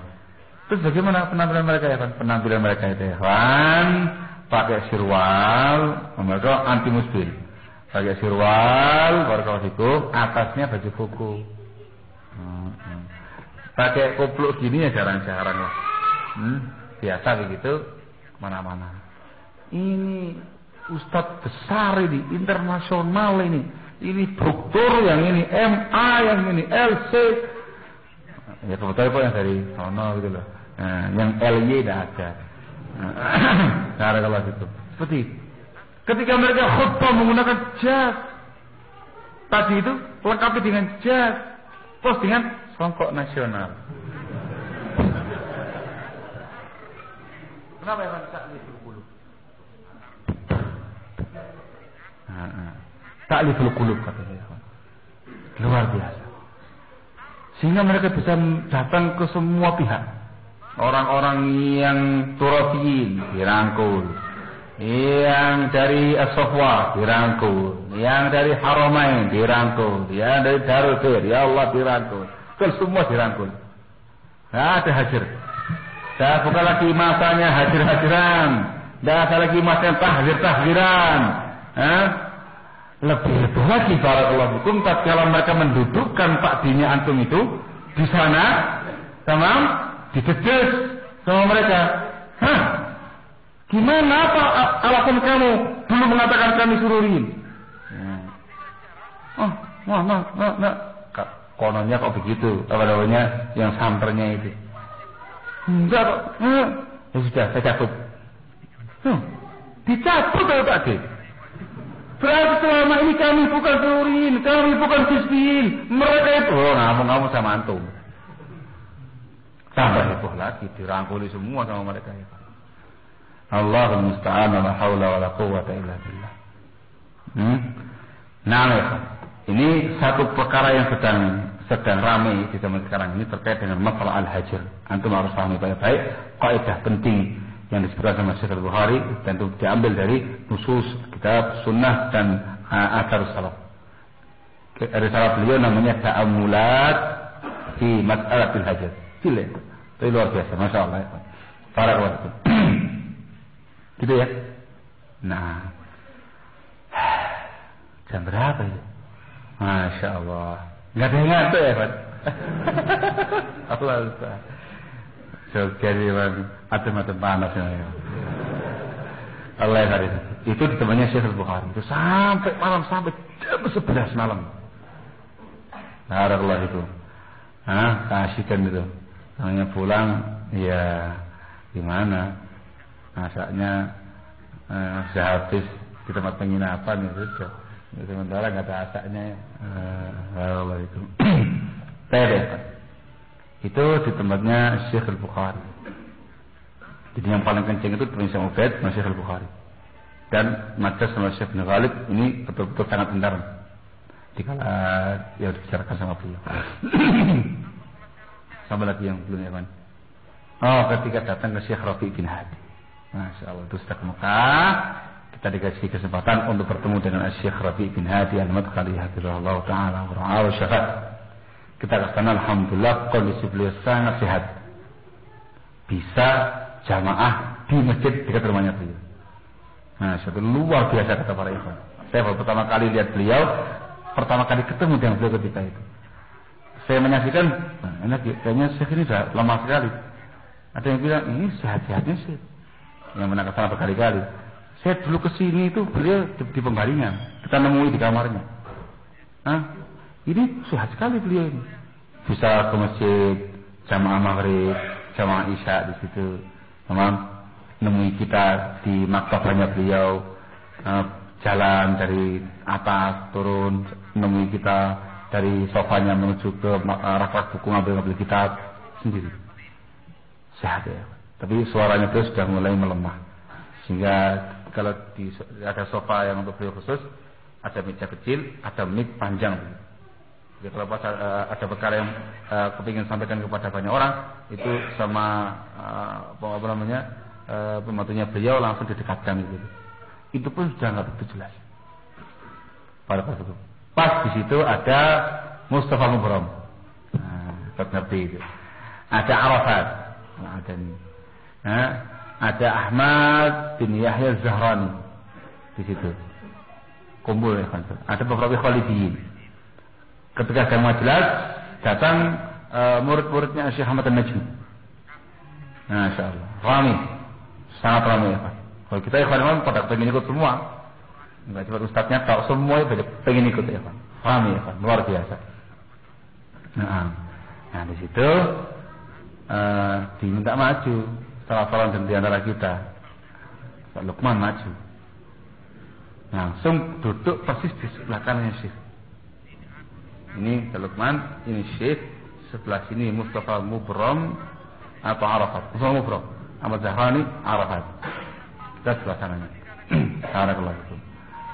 Terus bagaimana penampilan mereka ya, kan? Penampilan mereka itu ya, kan? Pakai sirwal, mereka anti muslim. Pakai sirwal, barakallahu fikum, atasnya baju koko. Pakai kupluk gini ya jarang-jarang lah. Biasa begitu, mana-mana. Ini ustadz besar ini, internasional ini doktor, yang ini MA, yang ini LC. Ya kebetulan kok yang dari sono gitu loh. Yang LY tidak ada. Cara kalau gitu. Seperti itu. Ketika mereka khutbah menggunakan jas, tadi itu lengkapi dengan jas, terus dengan songkok nasional. Kenapa yang taklif qulub? Takliful qulub katanya. Luar biasa. Sehingga mereka bisa datang ke semua pihak. Orang-orang yang turafiyin dirangkul, yang dari As-Safwa dirangkul, yang dari Haramain dirangkul, yang dari Darul Khair, ya Allah dirangkul. Semua dirangkul. Nah, ada hajar. Dah bukan lagi masanya hadir-hadiran. Dah ada lagi masanya tahzir-tahziran. Lebih lagi barakallahu fikum tatkala mereka mendudukkan takdinya antum itu di sana, tamam, didedes sama mereka. Hah? Gimana apa alasan kamu dulu mengatakan kami suruhin? Kononnya kok begitu, apa namanya yang santernya itu. Enggak kok. Ya sudah, saya cabut. Dicabut kalau tadi. Berarti selama ini kami bukan suruhin, kami bukan sisbihin. Mereka itu ngomong-ngomong sama antum. Tambah heboh lagi, dirangkuli semua sama mereka itu. Allahul musta'an wa la haula wa la quwwata illa billah. Nah, ini satu perkara yang sedang ramai di zaman sekarang ini terkait dengan masalah al-hajr. Antum harus pahami baik-baik kaidah penting yang disebutkan sama Syekh Al-Bukhari dan itu diambil dari nusus kitab sunnah dan athar salaf. Risalah beliau namanya Ta'ammulat fi Mas'alatil Hajr. Gila. Itu luar biasa, Masya Allah. Barakallahu. Gitu ya. Nah, jam berapa ya? Masya Allah. Nggak ada yang ngantuk ya, Pak? Allah Ustaz. Jadi macam-macam panas ya. Allah ya. Itu ditemani Syekh Al-Bukhari. Itu sampai malam, sampai jam 11 malam. Barakallahu itu. Kasihkan itu. Namanya pulang, ya gimana? Masaknya sudah habis di tempat penginapan itu sudah. Sementara nggak ada asaknya. Allah itu. Itu di tempatnya Syekh Al-Bukhari. Jadi yang paling kencing itu Prince Ubaid sama Syekh Al-Bukhari. Dan majas sama Syekh bin Ghalib ini betul-betul sangat benar. Dikala ya dibicarakan sama beliau. Sama lagi yang belum ya kan. Ketika datang ke Syekh Rafi bin Hadi. Masya Allah, itu setelah Mekah kita dikasih kesempatan untuk bertemu dengan Syekh Rafi bin Hadi Al-Madkhali hafizahullah ta'ala wa ra'ah wa syafat. Kita katakan alhamdulillah kondisi beliau sangat sehat. Bisa jamaah di masjid dekat rumahnya beliau. Nah, itu luar biasa kata para ikhwan. Saya baru pertama kali lihat beliau, pertama kali ketemu dengan beliau ketika itu. Saya menyaksikan, enak kayaknya Syekh ini sudah lama sekali. Ada yang bilang, ini sehat-sehatnya sih. Yang pernah kesana berkali-kali. Saya dulu kesini itu beliau di pembaringan. Kita nemui di kamarnya. Ini sehat sekali beliau ini. Bisa ke masjid, jamaah maghrib, jamaah isya di situ. Nemui kita di maktabahnya beliau. Jalan dari atas turun, nemui kita dari sofanya menuju ke rak buku ngambil kitab sendiri. Sehat ya. Tapi suaranya itu sudah mulai melemah. Sehingga kalau ada sofa yang untuk beliau khusus, ada meja kecil, ada mic panjang. Jadi kalau pas ada perkara yang kepingin sampaikan kepada banyak orang, itu sama pembantunya beliau langsung didekatkan gitu. Itu pun sudah nggak begitu jelas. Pada pas itu. Pas di situ ada Mustafa Mubrom. Nabi itu. Ada Arafat. Ada Ahmad bin Yahya Zahrani di situ. Kumpul ya kan. Ada beberapa Khalidiyin. Ketika ada majelis datang murid-muridnya Syekh Ahmad An-Najmi. Masya Allah. Ramai. Sangat ramai ya kan. Kalau kita ikhwan pada pengen ikut semua. Enggak cuma ustadznya tahu semua pengen ikut ya kan. Ramai ya kan. Luar biasa. Nah di situ diminta maju salah seorang di antara kita. Pak Lukman maju. Langsung duduk persis di sebelah kanannya Syekh. Ini Pak Lukman, ini Syekh. Sebelah sini Mustafa Mubrom atau Arafat. Mustafa Mubrom, Ahmad Zahrani, Arafat. Kita sebelah kanannya. Barakallahu.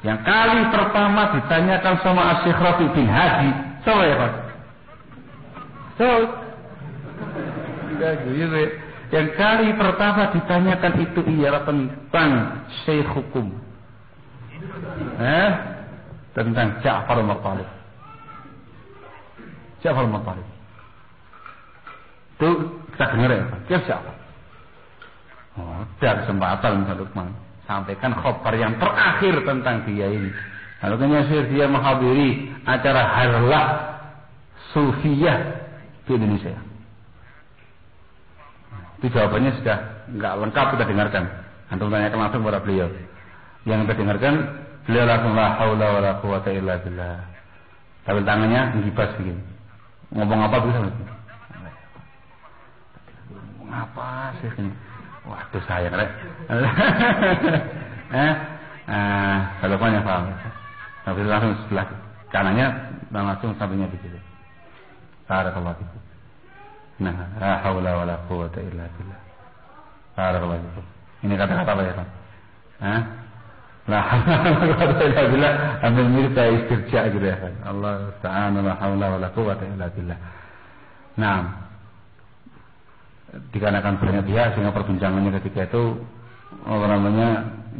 Yang kali pertama ditanyakan sama Syekh Rafi bin Hadi, coba ya Pak. Yang kali pertama ditanyakan itu ialah tentang Syekh hukum. Tentang Ja'far al-Muttalib. Ja'far al-Muttalib. Itu kita dengar ya Pak. Siapa? Oh, ada kesempatan Ustaz Lukman. Sampaikan khabar yang terakhir tentang dia ini. Lalu kemudian dia menghadiri acara harlah sufiyah di Indonesia. Itu jawabannya sudah enggak lengkap, kita dengarkan. Antum tanyakan langsung kepada beliau. Yang kita dengarkan, beliau langsung la haula wala quwata illa billah. Sambil tangannya ngibas begini. Ngomong apa bisa? Ngomong apa sih ini? Waduh sayang rek. Kalau banyak paham. Tapi langsung sebelah kanannya dan langsung sampingnya begitu. Barakallahu fikum. Nah, la haula wala quwata illa billah. Barakallahu fikum. Ini kata-kata apa ya, Pak? La haula wala quwata illa billah. Ambil mirip kayak istirja gitu ya, Pak. Allah ta'ala la haula wala quwata illa billah. Nah, dikarenakan banyak pihak sehingga perbincangannya ketika itu apa namanya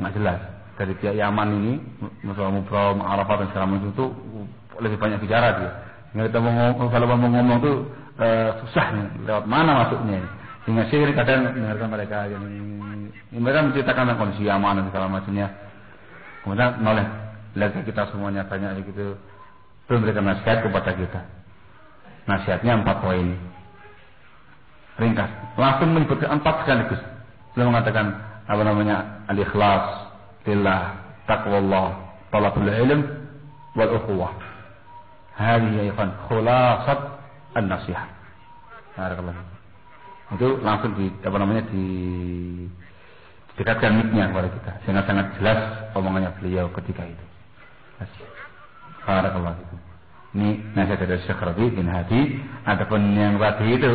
nggak jelas. Dari pihak Yaman ini, Mubrah, Arafat dan segala macam itu lebih banyak bicara dia. Sehingga kita kalau mau ngomong itu susah nih, lewat mana masuknya. Sehingga Syekh kadang mendengarkan mereka yang mereka menceritakan tentang kondisi Yaman dan segala macamnya. Kemudian noleh, lihat kita semuanya banyak gitu, memberikan nasihat kepada kita. Nasihatnya 4 poin. Ringkas, langsung menyebutkan 4 sekaligus. Beliau mengatakan apa namanya al-ikhlas, lillah, taqwallah, talabul ilm, wal ukhuwah. Hadhihi ya ikhwan khulasat an-nasihah. Barakallahu. Itu langsung didekatkan mic-nya kepada kita sehingga sangat jelas omongannya beliau ketika itu. Barakallahu fikum. Ini nasihat dari Syekh Rabi bin Hadi. Adapun yang tadi itu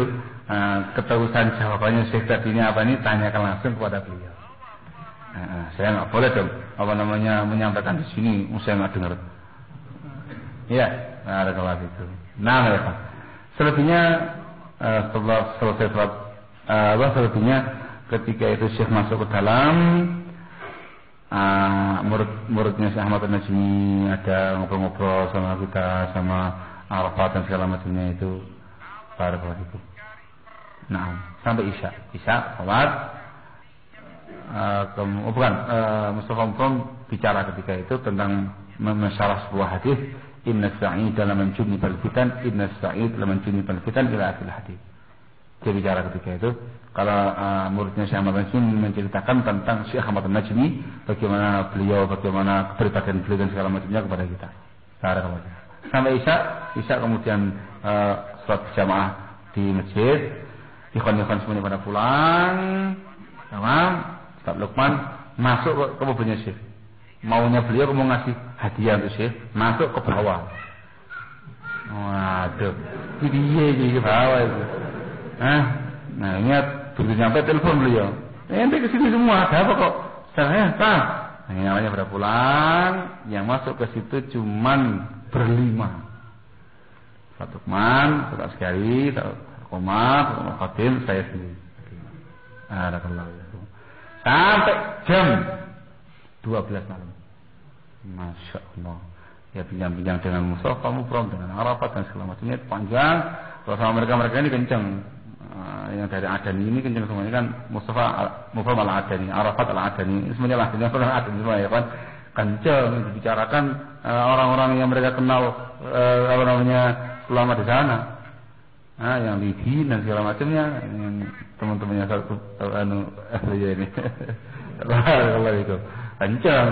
keterusan jawabannya Syekh tadi ini apa ini tanyakan langsung kepada beliau. Saya nggak boleh dong menyampaikan di sini, saya nggak dengar. Ya, ada kelas itu. Nah, mereka selebihnya setelah selesai sholat, selebihnya ketika itu Syekh masuk ke dalam, murid-muridnya Syekh Ahmad Najmi ada ngobrol-ngobrol sama kita, sama Arafat dan segala macamnya itu. Barakallahu fikum. Nah, sampai Isya sholat. Mustafa Mumprom bicara ketika itu tentang mensyarah sebuah hadis, inna sa'id laman junibal fitan, inna sa'id laman junibal fitan ila akhir hadis. Dia bicara ketika itu kalau muridnya Syekh Ahmad Najmi menceritakan tentang Syekh Ahmad Najmi, bagaimana kepribadian beliau dan segala macamnya kepada kita. Sampai Isya kemudian sholat jamaah di masjid, ikhwan-ikhwan semuanya pada pulang. Tamam. Ustaz Lukman masuk ke mobilnya Syekh. Maunya beliau mau ngasih hadiah untuk Syekh, masuk ke bawah. Waduh, ini dia ke bawah itu. Nah ingat begitu sampai telepon beliau. Ente kesini semua, ada apa kok? Saya Nah, yang namanya pada pulang, yang masuk ke situ cuman berlima. Ustaz Lukman, Ustaz Askari, Ustaz Komar, Ustaz Khadim, saya sendiri. Barakallahu. Sampai jam 12 malam. Masya Allah. Ya bincang-bincang dengan Mustafa Mubrah, dengan Arafat dan segala macamnya panjang. Kalau sama mereka ini kencang. Yang dari Adani ini kencang semuanya kan. Mustafa Mubrah al-Adani, Arafat al-Adani, semuanya Adani semua ya kan. Kencang dibicarakan orang-orang yang mereka kenal selama di sana. Yang Libi dan segala macamnya, yang teman-temannya satu FBJ ini. Kalau itu kencang.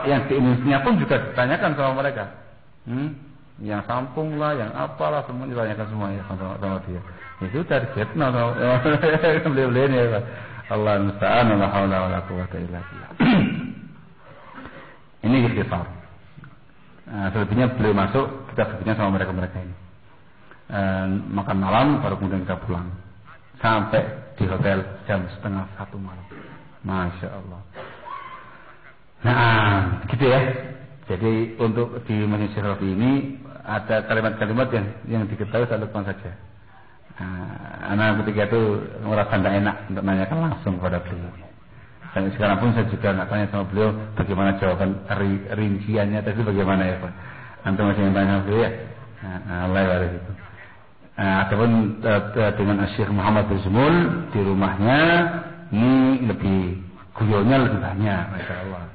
Yang di Indonesia pun juga ditanyakan sama mereka. Yang Sampung lah, yang apalah, semua ditanyakan semua ya sama dia. Itu dari Vietnam beliau-beliau ini ya. Allah musta'an, la haula wala quwata illa billah. Ini ikhtisar. Selebihnya beliau masuk, kita berbincang sama mereka-mereka ini. Makan malam baru kemudian kita pulang sampai di hotel jam 12:30 malam. Masya Allah. Nah gitu ya. Jadi untuk di Masjid Syekh Rabi ini ada kalimat-kalimat yang diketahui satu depan saja. Anak ketika itu merasa tidak enak untuk menanyakan langsung kepada beliau. Dan sekarang pun saya juga nak tanya sama beliau bagaimana jawaban rinciannya tadi bagaimana ya Pak. Antum masih tanya sama beliau ya. Allah ya itu. Ataupun dengan Syekh Muhammad bin Zumul di rumahnya Ini lebih guyonnya lebih banyak, masya Allah.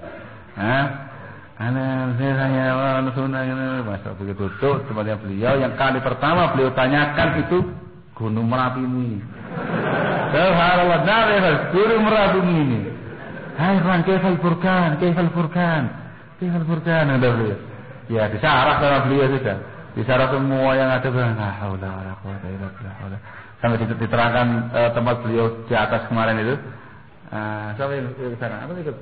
Saya sunnah, masa begitu tuh tempatnya beliau yang kali pertama beliau tanyakan itu Gunung Merapi ini. Subhanallah, Gunung Merapi ini. Hai Ran, kaifal burkan, ada beliau. Ya disarah sama beliau sudah. Disarah semua yang ada bilang la haula wala quwwata illa billah. Sampai diterangkan tempat beliau di atas kemarin itu. Siapa yang di sana? Apa itu?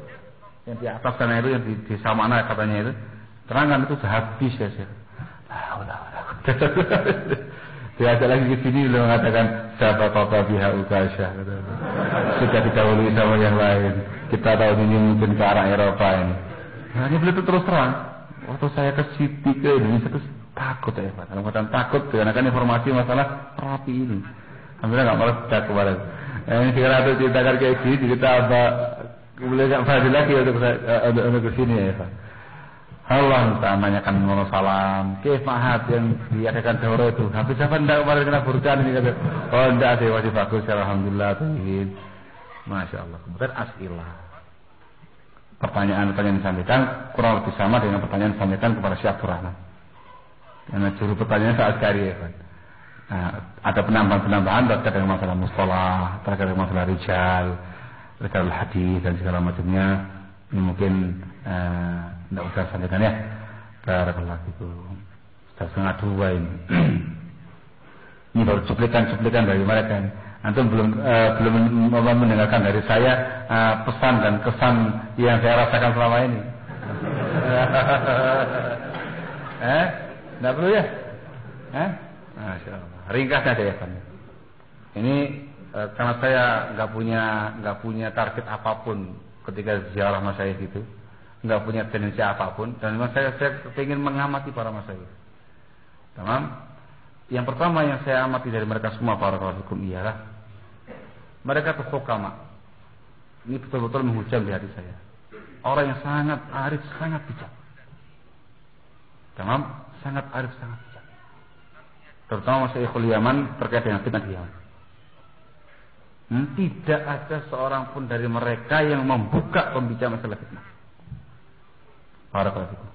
Yang di atas sana itu yang di desa mana katanya itu. Terangkan itu sudah habis ya Syekh. La haula wala quwwata. Dia ada lagi di sini beliau mengatakan sabaqaka biha ukasyah. Sudah didahului sama yang lain. Kita tahu ini mungkin ke arah Eropa ini. Nah, ini beliau terus terang. Waktu saya ke Siti ke Indonesia terus takut ya Pak. Dalam keadaan takut karena kan informasi masalah Merapi ini. Alhamdulillah nggak malas cek kemarin. Ini sekarang itu ceritakan kayak gini kita apa boleh nggak fadil lagi untuk kesini ya Pak. Allah tanyakan nomor salam. Kif mahat yang diadakan daurah itu. Habis apa ndak kemarin kena burkan ini kata. Oh ndak sih masih bagus alhamdulillah tuhin. Masya Allah. Kemudian as'ilah. Pertanyaan-pertanyaan disampaikan kurang lebih sama dengan pertanyaan disampaikan kepada Syekh Abdul Rahman. Karena juru pertanyaan saat kari ya kan. Nah, ada penambahan-penambahan terkait dengan masalah mustalah, terkait dengan masalah rijal, terkait dengan hadis dan segala macamnya. Ini mungkin tidak usah sampaikan ya. Barakallahu fikum. Sudah setengah 2 ini. Ini baru cuplikan dari mereka. Antum belum mendengarkan dari saya pesan dan kesan yang saya rasakan selama ini. Tidak perlu ya? Masya Allah. Ringkas saja ya kan. Ini karena saya nggak punya target apapun ketika ziarah masyayikh itu, nggak punya tendensi apapun, dan memang saya ingin mengamati para masyayikh. Tamam. Yang pertama yang saya amati dari mereka semua para hukum ialah mereka tuh hukama. Ini betul-betul menghujam di hati saya. Orang yang sangat arif, sangat bijak. Tamam, sangat arif, sangat bijak. Terutama Masyayikhul Yaman terkait dengan fitnah Yaman. Tidak ada seorang pun dari mereka yang membuka pembicaraan masalah fitnah. Barakallahu fikum.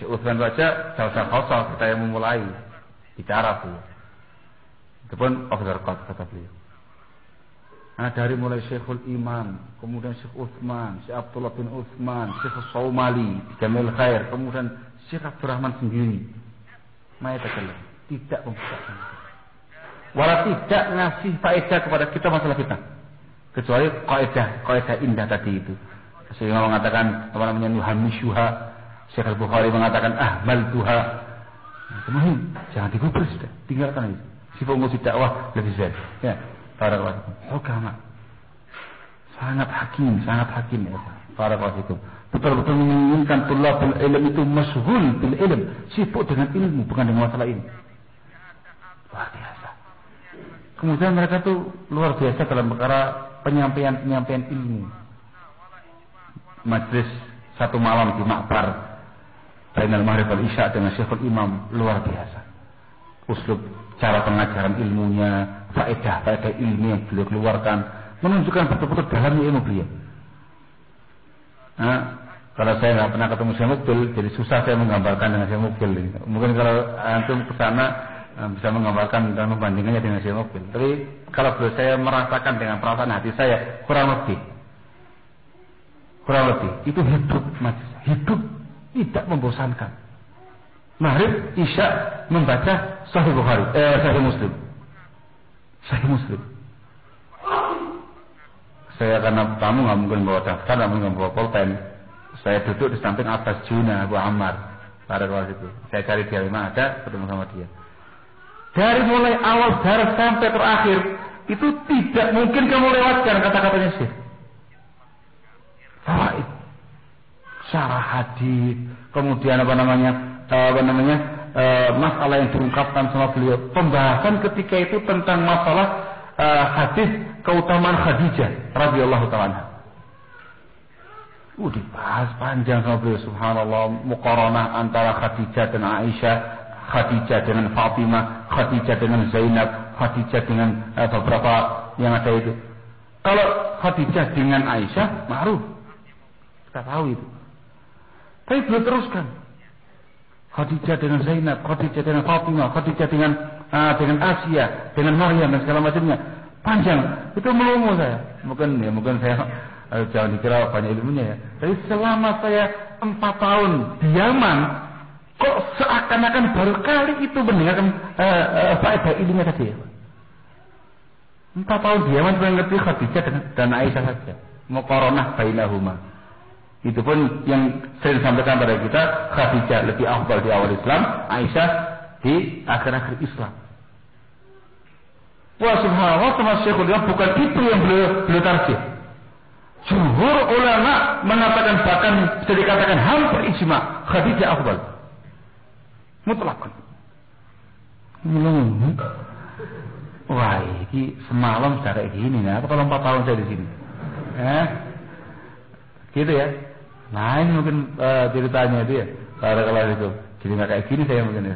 Syekh Utsman baca jalsah khosal kita yang memulai bicara beliau. Itu pun officer kata beliau. Nah, dari mulai Syekhul Imam, kemudian Syekh Utsman, Syekh Abdullah bin Utsman, Syekh Saumali, Jamil Khair, kemudian Syekh Abdul Rahman sendiri. Mayatakallah, tidak membukakan. Walau tidak ngasih faedah kepada kita masalah fitnah. Kecuali kaidah indah tadi itu. Sehingga mengatakan apa namanya nuhamishuha. Syekh Al-Bukhari mengatakan ahmal tuha. Kemudian jangan digubris sudah, tinggalkan itu. Si pengusi dakwah lebih baik. Ya. Barakallahu hukama. Sangat hakim ya. Barakallahu. Betul-betul menginginkan tulabul ilm itu masyghul bil ilm, sibuk dengan ilmu bukan dengan masalah ini. Luar biasa. Kemudian mereka tuh luar biasa dalam perkara penyampaian ilmu. Majlis satu malam di Ma'bar Bainal Maghrib wal Isya dengan Syekhul Imam luar biasa. Uslub cara pengajaran ilmunya, faedah ilmu yang beliau keluarkan menunjukkan betul-betul dalamnya ilmu beliau. Nah, kalau saya nggak pernah ketemu Syekh Mukbil, jadi susah saya menggambarkan dengan Syekh Mukbil ini. Mungkin kalau antum ke sana bisa menggambarkan dan membandingkannya dengan Syekh Mukbil. Tapi kalau beliau saya merasakan dengan perasaan hati saya kurang lebih itu hidup tidak membosankan. Maghrib Isya membaca Sahih Bukhari, Sahih Muslim. Saya karena tamu nggak mungkin bawa daftar, nggak mungkin bawa pulpen. Saya duduk di samping Abbas Juna, Abu Ammar pada waktu itu. Saya cari dia mana ada, ketemu sama dia. Dari mulai awal darah sampai terakhir itu tidak mungkin kamu lewatkan kata-katanya Syekh. Fawaid, syarah hadis, kemudian masalah yang diungkapkan sama beliau. Pembahasan ketika itu tentang masalah hadis keutamaan Khadijah radhiyallahu ta'ala. Dibahas panjang sama beliau, subhanallah, muqaranah antara Khadijah dan Aisyah, Khadijah dengan Fatimah, Khadijah dengan Zainab, Khadijah dengan beberapa yang ada itu. Kalau Khadijah dengan Aisyah, ma'ruf. Kita tahu itu. Tapi beliau teruskan. Khadijah dengan Zainab, Khadijah dengan Fatimah, Khadijah dengan Asia, dengan Maryam dan segala macamnya. Panjang. Itu melongo saya. Mungkin saya jangan dikira banyak ilmunya ya. Tapi selama saya 4 tahun di Yaman, kok seakan-akan baru kali itu mendengarkan faedah ilmunya tadi. 4 tahun di Yaman saya ngerti Khadijah dan Aisyah saja. Muqaranah bainahuma. Itu pun yang sering disampaikan pada kita, Khadijah lebih afdal di awal Islam, Aisyah di akhir-akhir Islam. Wah subhanallah, sama Syekhul Islam bukan itu yang beliau tarjih. Jumhur ulama mengatakan, bahkan bisa dikatakan hampir ijma, Khadijah afdal. Mutlak. Wah, ini semalam cara gini, nah, kalau 4 tahun saya di sini, gitu ya. Nah ini mungkin ceritanya itu ya, kalau itu, jadi nggak kayak gini saya mungkin ya.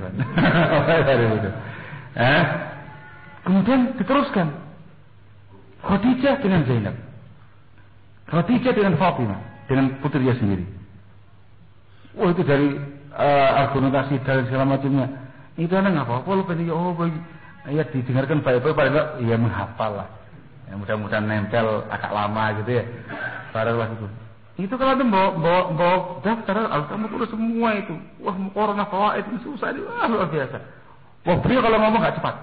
Kemudian diteruskan, Khadijah dengan Zainab, Khadijah dengan Fatimah, dengan putrinya sendiri. Wah itu dari argumentasi dan segala macamnya. Itu anak nggak apa-apa loh, ya didengarkan baik-baik, padahal ya menghafal lah. Ya, mudah-mudahan nempel agak lama gitu ya. Padahal itu. Itu kalau ada bawa daftar, kamu tulis semua itu. Wah Muqaranah fawaid itu susah, wah luar biasa. Wah beliau kalau ngomong nggak cepat,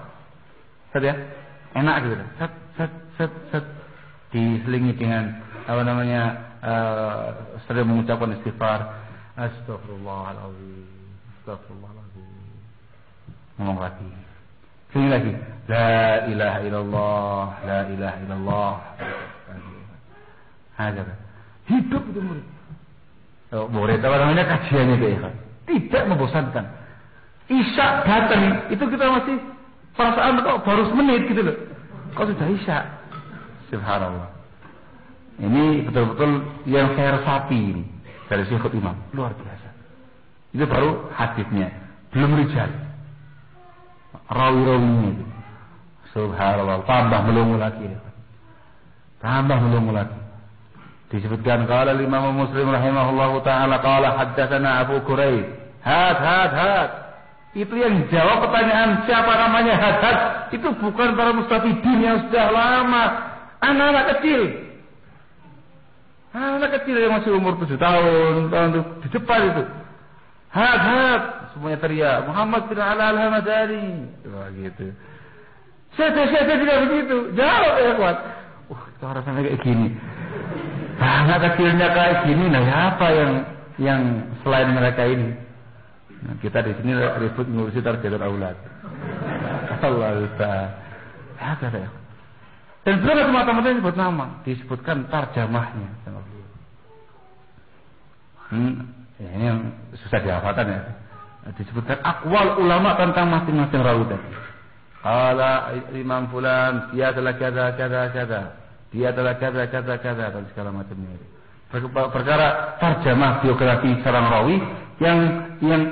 set ya, enak gitu. Set diselingi dengan sering mengucapkan istighfar. Astagfirullahaladzim, astagfirullahaladzim. Ngomong lagi. Sini lagi. La ilaha illallah, la ilaha illallah. Hajar. Hidup itu murid. Murid apa namanya, kajiannya itu ya. Tidak membosankan. Isya datang, itu kita masih perasaan kok baru semenit gitu loh. Kok sudah Isya? Subhanallah. Ini betul-betul yang saya resapi ini dari Syekhul Imam, luar biasa. Itu baru hadisnya, belum rijal. Rawi-rawinya itu. Subhanallah, tambah melongo lagi. Tambah melongo lagi. Disebutkan qala Imam Muslim rahimahullahu taala qala haddatsana Abu Quraib. Had. Itu yang jawab pertanyaan siapa namanya Had. Itu bukan para mustafidin yang sudah lama, anak-anak kecil. Anak kecil yang masih umur 7 tahun di depan itu. Had. Semuanya teriak, Muhammad bin Ala al-Hamadani. Begitu. Saya tidak begitu. Jawab ya kuat. Itu rasanya kayak gini. Anak kecilnya kayak gini, nah apa yang selain mereka ini? Nah, kita di sini ribut ngurusi tarbiyatul aulad. Allah Ta'ala. Dan beliau semata-mata disebut nama, disebutkan tarjamahnya. Ini yang susah dihafalkan ya. Disebutkan akwal ulama tentang masing-masing rawi tadi. Qala Imam Fulan, dia adalah kada. Dia adalah kada dan segala macamnya. Perkara tarjamah biografi seorang rawi yang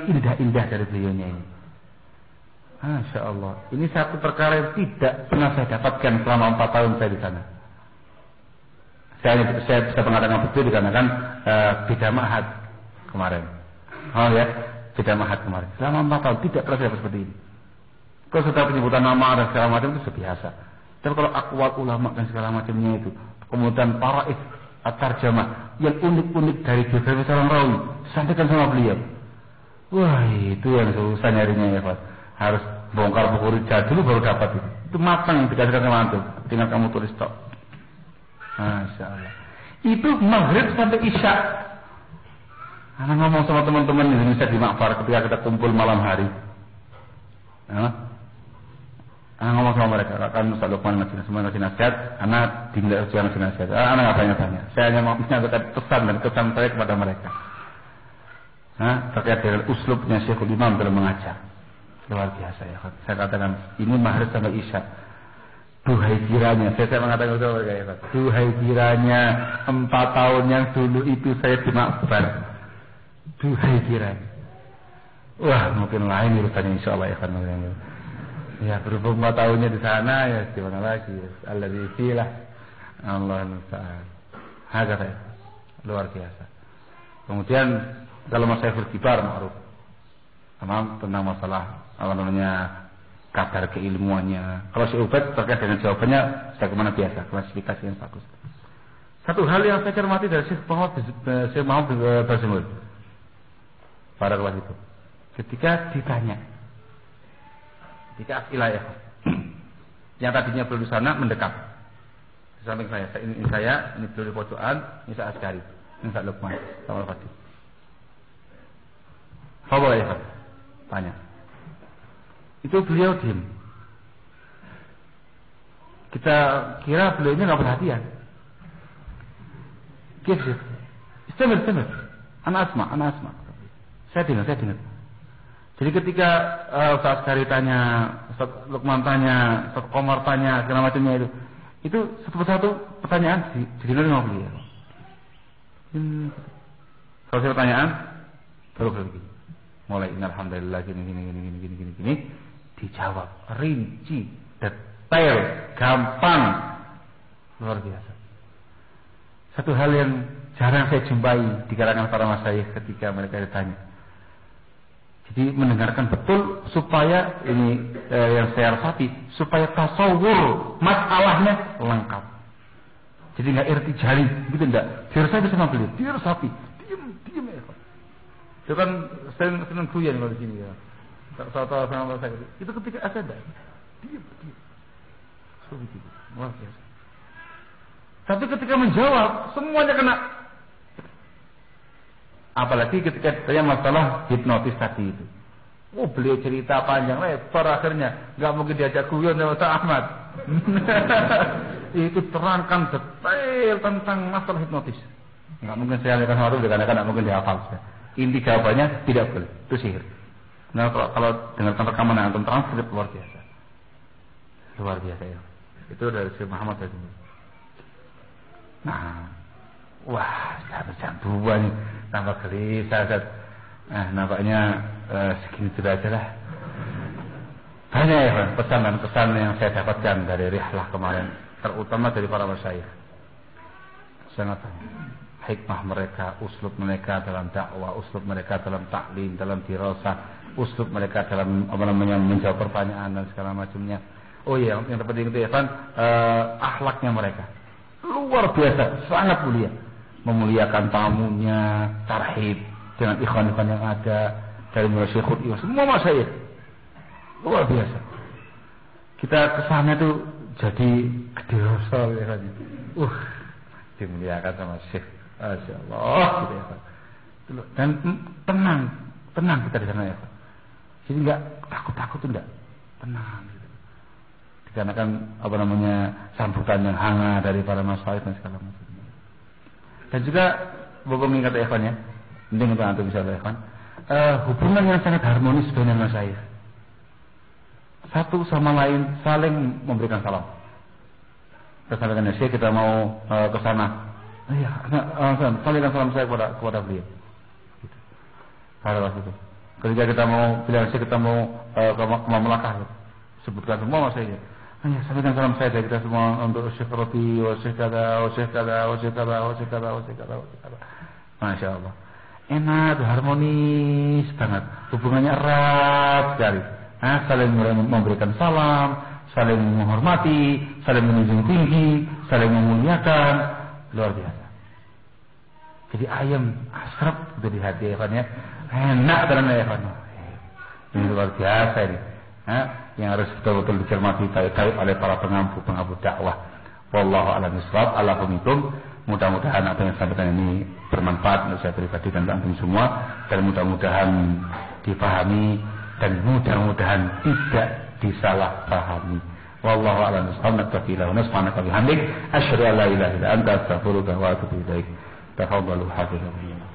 indah-indah dari beliaunya ini. Masya Allah. Ini satu perkara yang tidak pernah saya dapatkan selama 4 tahun saya di sana. Saya bisa mengatakan betul dikarenakan beda ma'had kemarin. Oh ya, beda ma'had kemarin. Selama 4 tahun tidak pernah saya seperti ini. Kalau sudah penyebutan nama dan segala macam itu sudah biasa. Tapi kalau akwal ulama dan segala macamnya itu, kemudian paraif at-tarjamah yang unik-unik dari biografi seorang rawi, sampaikan sama beliau. Wah, itu yang susah nyarinya ya Pak. Harus bongkar buku rijal dulu baru dapat itu. Itu matang dikasihkan sama antum. Tinggal kamu tulis tok. Masya Allah. Itu maghrib sampai isya. Anak ngomong sama teman-teman di Indonesia di Makfar ketika kita kumpul malam hari. Anak ngomong sama mereka, kan Ustaz Lukman ngasih nasihat, anak dinilai ujian ngasih nasihat. Anak nggak tanya-tanya. Saya hanya mau menyampaikan pesan dan kesan saya kepada mereka. Terkait dengan uslubnya Syekhul Imam dalam mengajar. Luar biasa ya. Saya katakan ini maghrib sampai isya. Duhai kiranya, saya mengatakan kepada mereka ya Pak. Duhai kiranya 4 tahun yang dulu itu saya di Makfar. Duhai kiranya. Wah mungkin lain urusannya insya Allah ya kan. Ya berhubung 4 tahunnya di sana ya gimana lagi. Alladzi filah Allah musta'an. Hakata luar biasa. Kemudian kalau masalah kibar ma'ruf. Tentang masalah apa namanya kadar keilmuannya. Kalau si Ubaid terkait dengan jawabannya sebagaimana biasa, klasifikasi yang bagus. Satu hal yang saya cermati dari Syekh Muhammad Bazmul pada kelas itu, ketika ditanya, ketika asilah ya, yang tadinya beliau di sana mendekat di samping saya, ini beliau di pojokan, ini saya Askari, ini saya Lukman, sama Fatih. Apa ya Pak? Tanya. Itu beliau diam. Kita kira beliau ini nggak perhatian. Kisah. Istamir. Anak asma. Saya dengar. Jadi ketika Ustaz Askari tanya, Ustaz Lukman tanya, Ustaz Komar tanya, segala macamnya itu satu-satu pertanyaan didengar sama beliau. Selesai pertanyaan, baru begini. Mulai alhamdulillah gini dijawab rinci, detail, gampang, luar biasa. Satu hal yang jarang saya jumpai di kalangan para masyayikh ketika mereka ditanya. Jadi mendengarkan betul supaya ini yang saya resapi, supaya tasawur masalahnya lengkap. Jadi nggak irtijali, gitu enggak. Diresapi sama beliau, diresapi, diam ya. Itu kan senang guyon kalau di sini ya. Soal sama saya itu ketika asada, diam. Seperti itu, luar biasa. Tapi ketika menjawab, semuanya kena. Apalagi ketika saya masalah hipnotis tadi itu. Oh, beliau cerita panjang lebar akhirnya, nggak mungkin diajak guyon sama Ustaz Ahmad. Itu terangkan detail tentang masalah hipnotis. Nggak mungkin saya alihkan waktu karena nggak mungkin dihafal. Inti jawabannya tidak boleh, itu sihir. Nah kalau dengarkan rekaman yang antum transkrip luar biasa ya. Itu dari Syekh Muhammad tadi. Nah, wah, jam 2 nih, tambah gelisah. Nampaknya segini dulu aja lah. Banyak ya pesan yang saya dapatkan dari rihlah kemarin, terutama dari para masyayikh. Sangat hikmah mereka, uslub mereka dalam dakwah, uslub mereka dalam taklim, dalam dirasah, uslub mereka dalam menjawab pertanyaan dan segala macamnya. Oh iya, yang terpenting itu ya kan akhlaknya mereka luar biasa, sangat mulia, memuliakan tamunya, tarhib dengan ikhwan-ikhwan yang ada dari mulai Syekhul Iwan, semua masyayikh luar biasa. Kita kesana tuh jadi gede rasa ya kan. Dimuliakan sama Syekh. Masya Allah gitu ya Pak. Dan tenang kita di sana ya Pak. Jadi nggak takut tuh enggak, tenang gitu. Dikarenakan sambutan yang hangat dari para masyayikh dan segala macam. Dan juga Bapak mengingat ya Ikhwan ya, penting untuk antum bisa ya Ikhwan, hubungan yang sangat harmonis dengan masyayikh. Satu sama lain saling memberikan salam. Kesampaian Syekh kita mau ke sana. Iya, sampaikan salam saya kepada beliau. Gitu. Pada waktu itu. Ketika kita mau bilang Syekh kita mau ke Melaka, sebutkan semua masyayikh. Iya, sampaikan salam saya dari kita semua untuk Syekh Rabi, Syekh kada. Masya Allah. Enak, harmonis banget. Hubungannya erat sekali. Saling memberikan salam, saling menghormati, saling menunjuk tinggi, saling memuliakan, luar biasa. Jadi ayam asrap itu di hati ya, enak karena ya ini luar biasa ini. Yang harus betul-betul dicermati baik-baik oleh para pengampu dakwah. Wallahu a'lam bishawab. Allahumma hitung. Mudah-mudahan apa yang sampaikan ini bermanfaat untuk saya pribadi dan antum semua, dan mudah-mudahan dipahami dan mudah-mudahan tidak disalahpahami. Wallahu a'lam bishawab. Subhanaka wa bihamdik asyhadu an la ilaha illa anta astaghfiruka wa atubu ilaik. Tafadhalu hafizahullah.